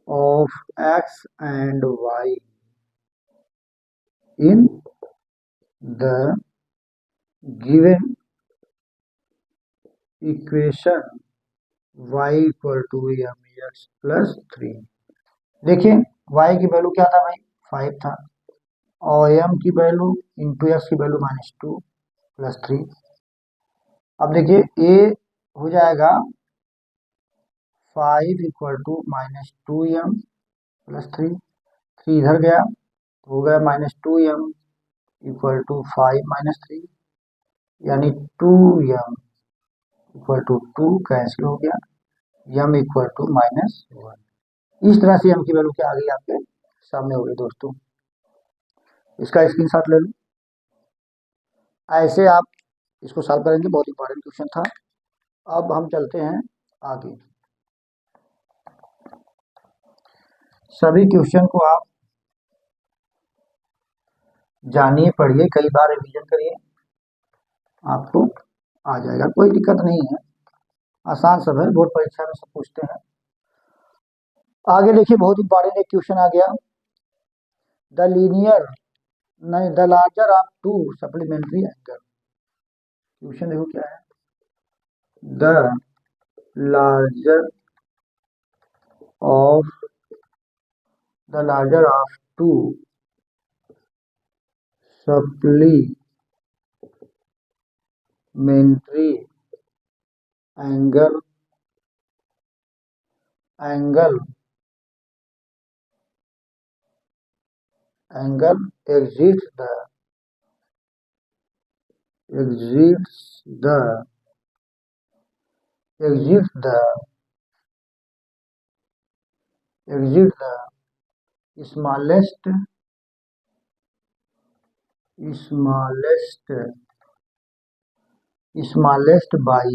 of X and Y in the given equation y equal to M X plus 3। देखिए y की वैल्यू क्या था भाई, 5 था, और m की वैल्यू इंटू एक्स की वैल्यू -2 प्लस 3। अब देखिए a हो जाएगा 5 इक्वल टू -2m प्लस 3, 3 इधर गया तो हो गया -2m इक्वल टू 5 -3, यानी 2m इक्वल टू 2 कैंसिल हो गया, m इक्वल टू -1। इस तरह से m की वैल्यू क्या आ गई आपके सामने हो गई दोस्तों। इसका स्क्रीनशॉट ले लो। ऐसे आप इसको सॉल्व करेंगे, बहुत इंपॉर्टेंट क्वेश्चन था। अब हम चलते हैं आगे। सभी क्वेश्चन को आप जानिए, पढ़िए, कई बार रिवीजन करिए, आपको आ जाएगा, कोई दिक्कत नहीं है, आसान सब है, बोर्ड परीक्षा में सब पूछते हैं। आगे देखिए बहुत इंपॉर्टेंट एक क्वेश्चन आ गया, द लीनियर नहीं the larger of to supplementary angle. Question देखो क्या है, the larger of to supplementary angle exits the smallest by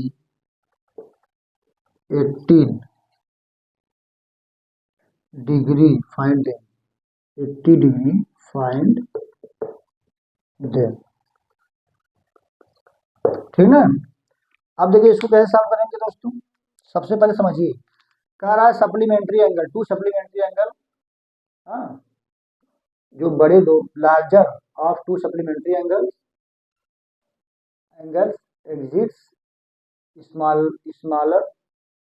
18 degree, find them 80 degree, find them। ठीक ना। अब देखिए इसको कैसे सॉल्व करेंगे दोस्तों, सबसे पहले समझिए, कह रहा है supplementary angle, to supplementary angle, हाँ, जो बड़े दो, larger of to supplementary angles exits smaller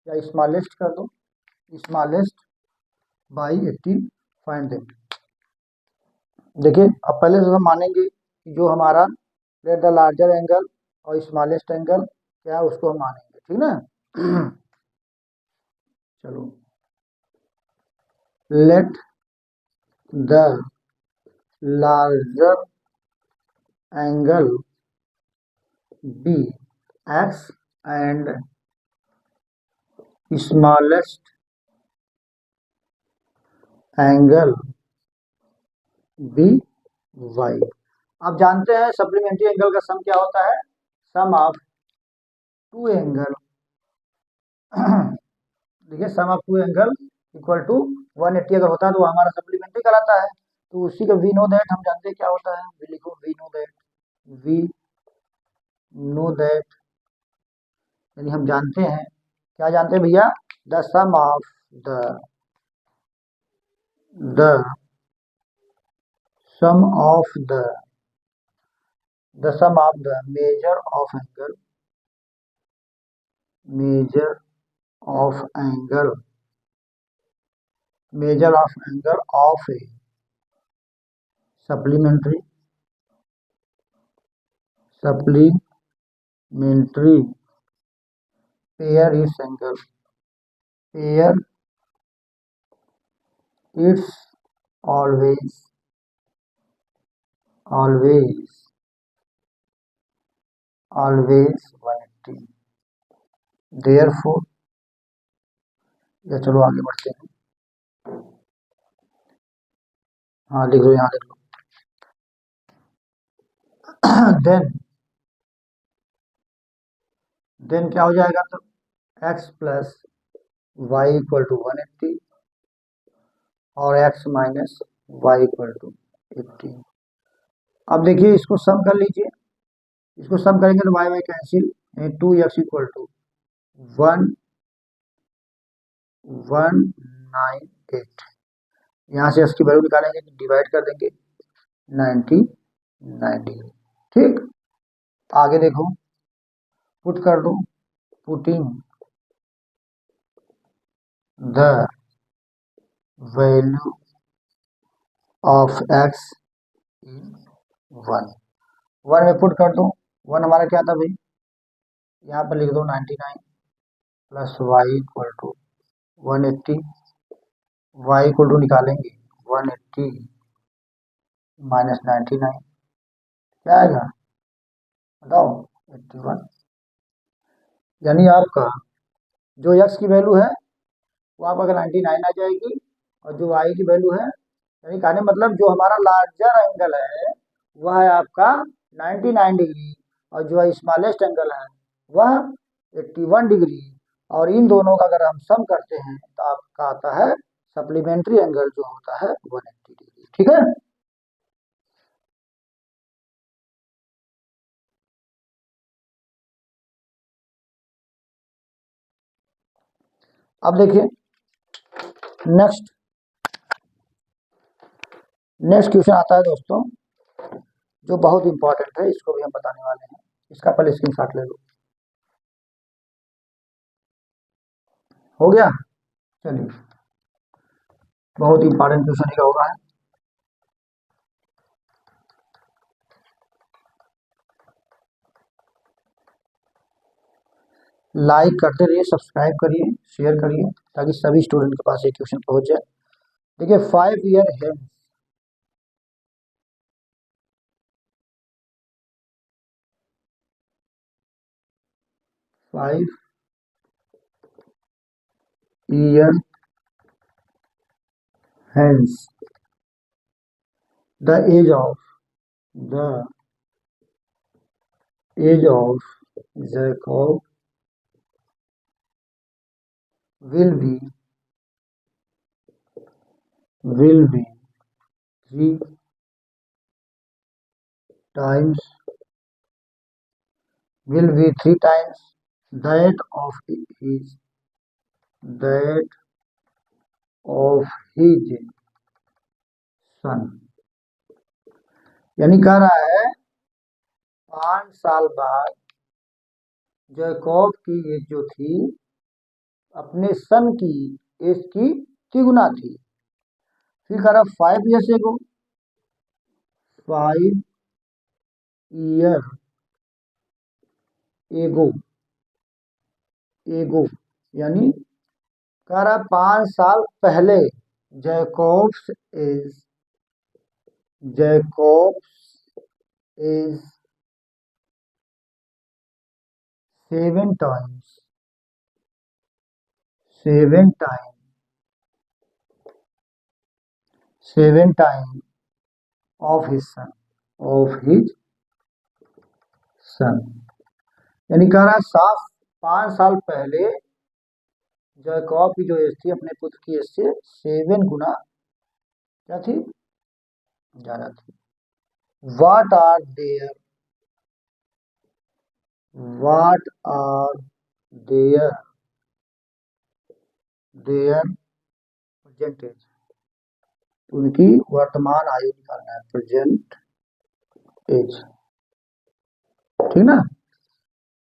या स्मॉलेस्ट कर दो, स्मॉलेस्ट बाई 18 फाइंड देम। देखिए अब पहले से हम मानेंगे कि जो हमारा लेट द लार्जर एंगल और स्मॉलेस्ट एंगल क्या है उसको हम मानेंगे, ठीक ना। चलो, let the larger angle be X and smallest angle be Y. आप जानते हैं सप्लीमेंट्री एंगल का सम क्या होता है, सम ऑफ टू एंगल देखिए sum of two angle equal to 180 अगर होता है तो वो हमारा सप्लीमेंट्री कहलाता है। तो उसी का वी नो दैट हम जानते हैं क्या होता है, वी लिखो वी नो दैट, यानी हम जानते हैं, क्या जानते हैं भैया, the sum of the sum of the measure of angle of a supplementary pair its angle, pair its always 180। therefore, या चलो आगे बढ़ते हैं, हाँ लिख लो, यहाँ लिख लो देन क्या हो जाएगा, तो x plus Y equal to 180 और x minus Y equal to 18। अब देखिए इसको सम कर लीजिए, इसको सम करेंगे तो Y Y cancel, 2x equal to 1 198। यहाँ से x की वैल्यू निकालेंगे, डिवाइड कर देंगे 99 डिग्री। ठीक, आगे देखो, पुट कर दो, putting the value of x इन 1 में पुट कर दो। 1 हमारा क्या था भाई, यहाँ पर लिख दो 99 plus Y equal to 180। Y equal to निकालेंगे 180 माइनस 99, क्या आएगा बताओ, 81। यानी आपका जो x की वैल्यू है वो आपका 99 आ जाएगी, और जो y की वैल्यू है, यानी कहने मतलब जो हमारा लार्जर एंगल है वह है आपका 99 डिग्री, और जो स्मॉलेस्ट एंगल है वह 81 डिग्री। और इन दोनों का अगर हम सम करते हैं तो आपका आता है सप्लीमेंट्री एंगल जो होता है 180 डिग्री। ठीक है, अब देखिए नेक्स्ट नेक्स्ट क्वेश्चन आता है दोस्तों, जो बहुत इंपॉर्टेंट है, इसको भी हम बताने वाले हैं। इसका पहले स्क्रीनशॉट ले लो। हो गया, चलिए, बहुत इंपॉर्टेंट क्वेश्चन ही होगा है। लाइक करते रहिए, सब्सक्राइब करिए, शेयर करिए, ताकि सभी स्टूडेंट के पास ये क्वेश्चन पहुंच जाए। देखिए 5 ईयर है, 5 year hence the age of Jacob will be 3 times that that of his son। यानी कह रहा है 5 साल बाद जैकब की एज जो थी अपने सन की एज की तिगुना थी। फिर कह रहा 5 ईयर्स एगो, 5 ईयर एगो, एगो यानी कह रहा 5 साल पहले Jacobs is 7 times 7 time of his son. यानी कह रहा 5 साल पहले जैकब की जो एज थी अपने पुत्र की एज से 7 गुना क्या थी, ज्यादा थी। What are their present age, उनकी वर्तमान आयु निकालना है, प्रेजेंट एज। ठीक ना,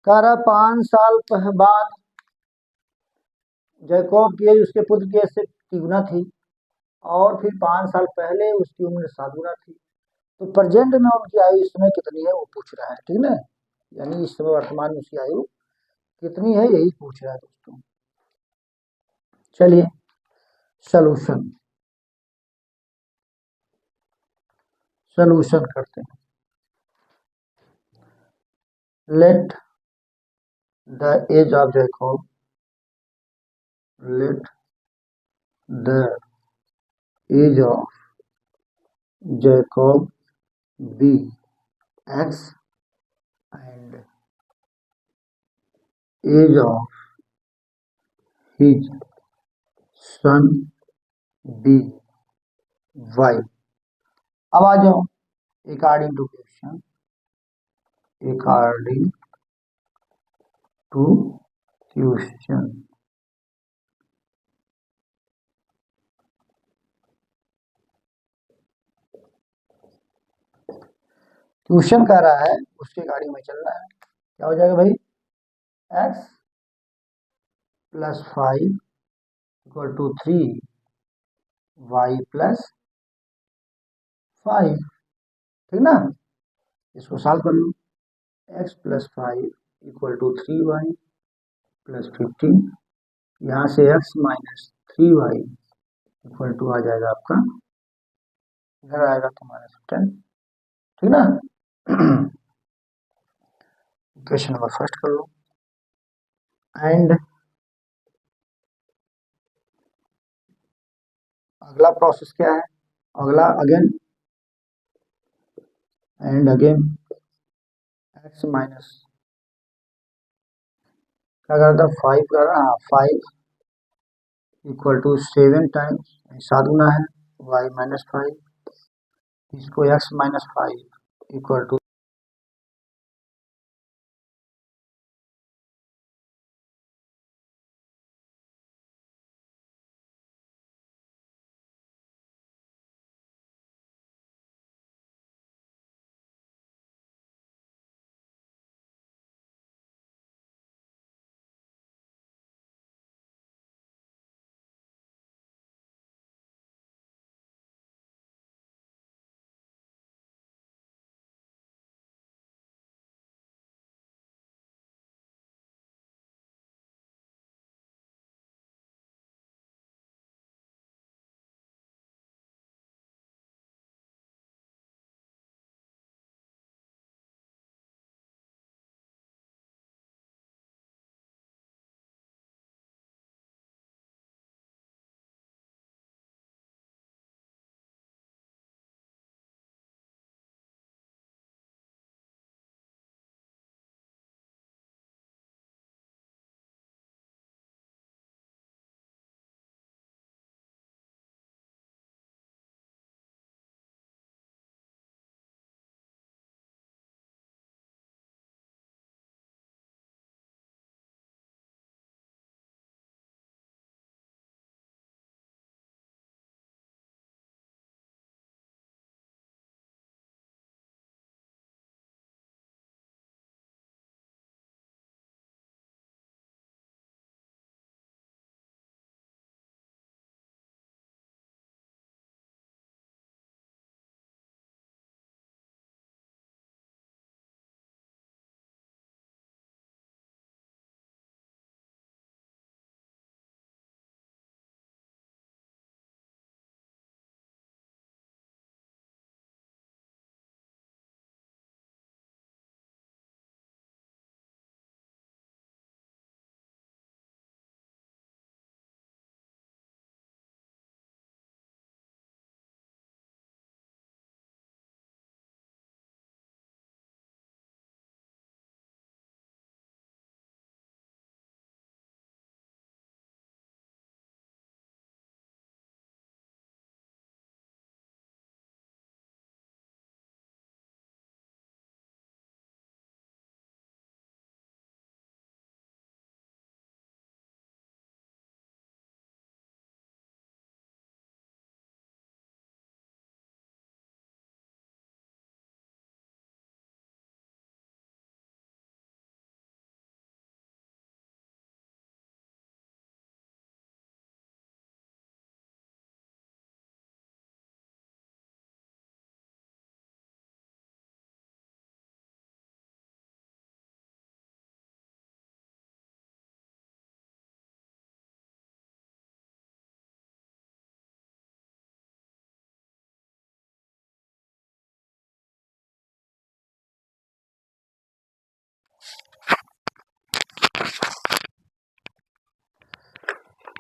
कह रहा 5 साल बाद जैकब की एज उसके पुत्र की एज से तिगुना थी, और फिर 5 साल पहले उसकी उम्र 7 गुना थी। तो प्रेजेंट में उनकी आयु इस समय कितनी है वो पूछ रहा है। ठीक ना, यानी इस समय वर्तमान में उसकी आयु कितनी है यही पूछ रहा है दोस्तों। चलिए सॉल्यूशन करते हैं। Let the age of Jacob let the age of Jacob be X and age of his son be Y। अब आ जाओ according to question, according to question question कह रहा है उसके गाड़ी में चलना है, क्या हो जाएगा भाई, x plus 5 equal to 3 y plus 5, ठीक ना। इसको सॉल्व कर लो, x plus 5 equal to 3y plus 15, यहाँ से x minus 3y equal to आ जाएगा आपका, इधर आएगा तो -10, ठीक ना। क्वेश्चन नंबर फर्स्ट कर लो। एंड अगला प्रोसेस क्या है, अगला again and again x minus क्या कर रहा था, 5 कर रहा, हाँ 5 इक्वल टू 7 टाइम्स 7 गुना है y माइनस 5, इसको x माइनस 5 इक्वल टू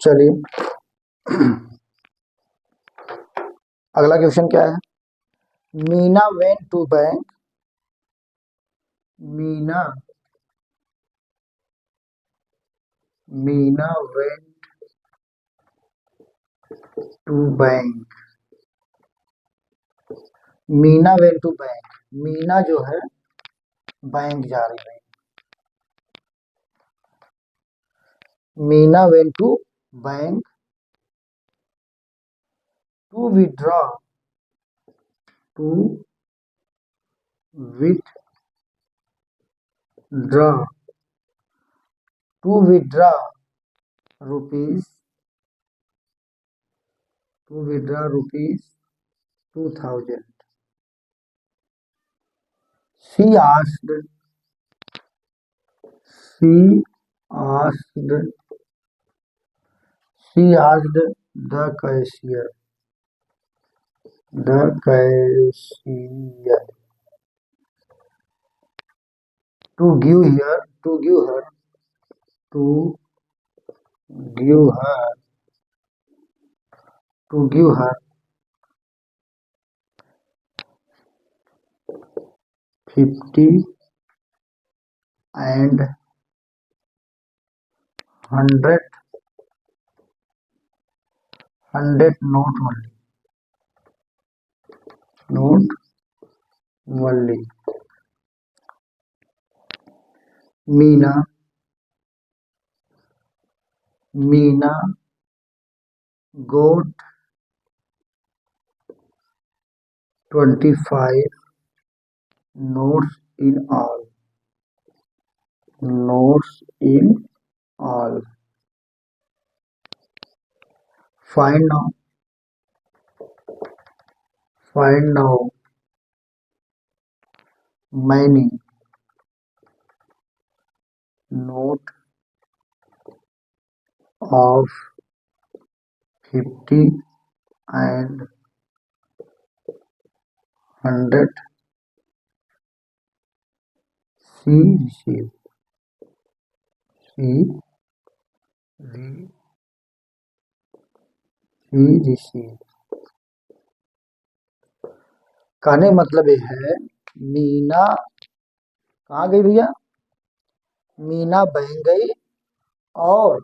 चलिए अगला क्वेश्चन क्या है, Meena went to bank, Meena Meena went to bank, Meena went to bank, Meena जो है बैंक जा रही है, Meena went to bank to withdraw, to withdraw to withdraw rupees 2000. She asked she asked she asked the cashier to give her 50 and 100 note only. Meena got 25 notes in all. Find now many note of 50 and 100 she received. कहने मतलब ये है, मीना कहाँ गई भैया? Meena bank गई और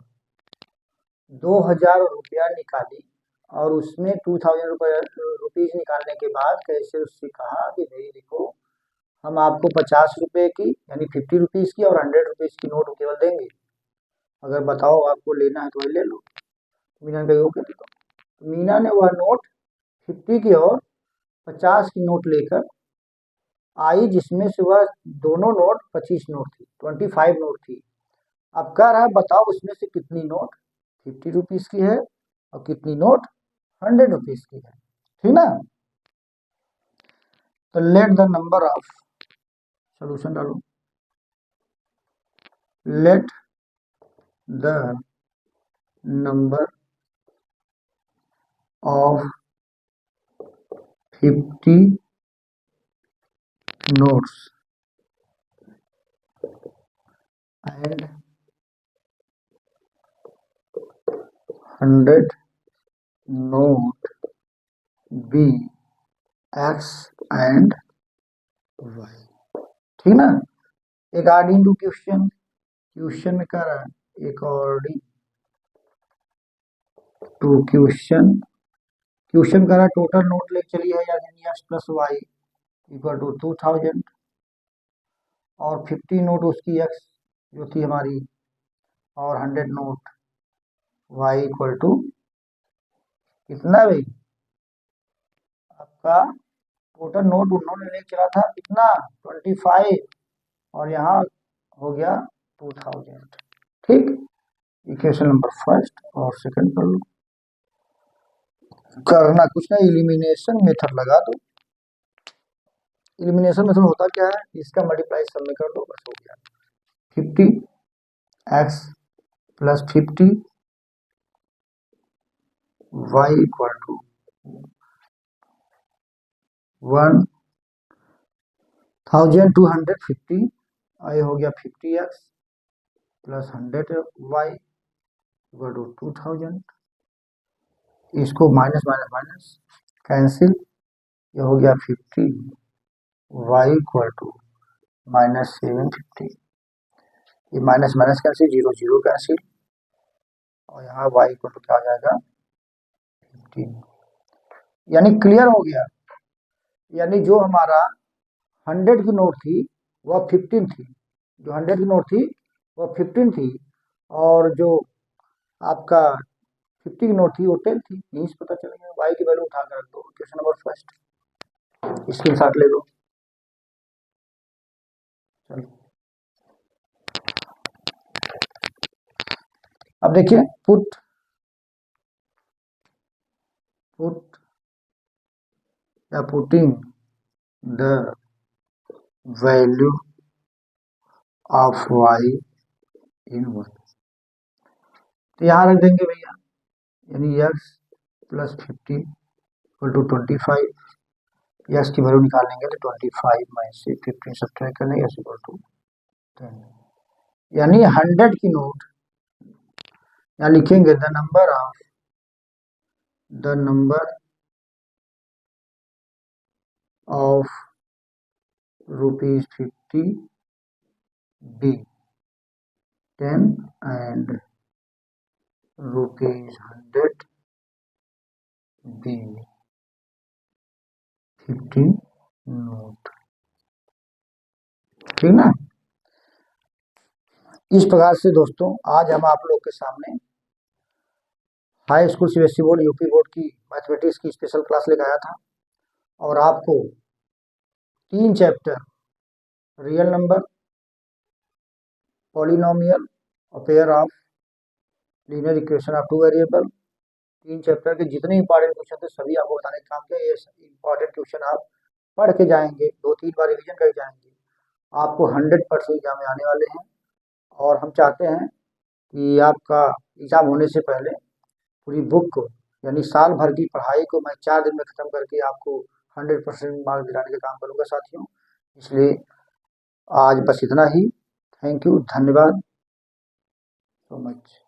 2000 रुपया निकाली और उसमें 2000 रुपीज निकालने के बाद कैसे उससे कहा कि भाई देखो, हम आपको 50 रुपए की यानी 50 रुपीज की और 100 रुपीज की नोट केवल देंगे, अगर बताओ आपको लेना है तो वही ले लो। मीना ने कहा ओके दे दो। मीना ने वह नोट 50 की और 50 की नोट लेकर आई, जिसमें से वह दोनों नोट 25 नोट थी, 25 नोट थी। अब कह रहा है बताओ उसमें से कितनी नोट 50 रुपीज की है और कितनी नोट 100 रुपीज की है, ठीक ना? तो let the number of, solution डालो, let the number of 50 notes and 100 note be x and y, ठीक ना? अकॉर्डिंग टू क्वेश्चन में कह रहा है अकॉर्डिंग टू क्वेश्चन कह रहा है टोटल नोट ले चली है यानी x plus Y equal to 2000 और 50 नोट उसकी x जो थी हमारी और 100 नोट y इक्वल टू कितना भाई? आपका टोटल नोट उन्होंने ले चला था कितना 25 और यहाँ हो गया 2000, ठीक। इक्वेशन नंबर फर्स्ट और सेकंड कर लो, करना कुछ नहीं, एलिमिनेशन मेथड लगा दो। एलिमिनेशन मेथड होता क्या है, इसका मल्टीप्लाई सब में कर दो, बस हो गया। 50x plus 50 y equal to 1250 आई हो गया 50x plus 100y equal to 2000। इसको माइनस माइनस माइनस कैंसिल, ये हो गया 50 y इक्वल टू माइनस 750, ये माइनस माइनस कैंसिल, 0 0 कैंसिल और यहाँ y इक्वल टू क्या आ जाएगा 15, यानी क्लियर हो गया। यानी जो हमारा 100 की नोट थी वह 15 थी, जो 100 की नोट थी वह 15 थी और जो आपका 50 की नोट थी वो 10 थी। यहीं से पता चलेगा। y की वैल्यू उठा कर रख दो, क्वेश्चन नंबर फर्स्ट स्क्रीनशॉट ले लो। चलो अब देखिए पुट या putting the value of y in 1, तो यहाँ रख देंगे भैया, यानी x प्लस 50 इक्वल टू 25, यस की वैल्यू निकालेंगे तो 25 माइनस 15 सब्ट्रैक्ट करेंगे यस इक्वल टू 10, यानी 100 की नोट यहाँ लिखेंगे the number of ₹50 B 10 and ₹100 B 15 note, ठीक ना। इस प्रकार से दोस्तों आज हम आप लोग के सामने high school CBSE board UP board की मैथमेटिक्स की स्पेशल क्लास लेकर आया था और आपको 3 चैप्टर रियल नंबर, पॉलिनोमियल और pair of linear equation of 2 variable, 3 chapter के जितने इंपॉर्टेंट क्वेश्चन थे सभी आपको बताने का काम किया। ये इंपॉर्टेंट क्वेश्चन आप पढ़ के जाएंगे, 2-3 बार रिवीजन करके जाएंगे, आपको 100% एग्जाम में आने वाले हैं। और हम चाहते हैं कि आपका एग्जाम होने से पहले पूरी बुक को यानी साल भर की पढ़ाई को मैं 4 दिन में ख़त्म करके आपको 100% मार्क्स दिलाने का काम करूँगा साथियों। इसलिए आज बस इतना ही। थैंक यू, धन्यवाद सो मच।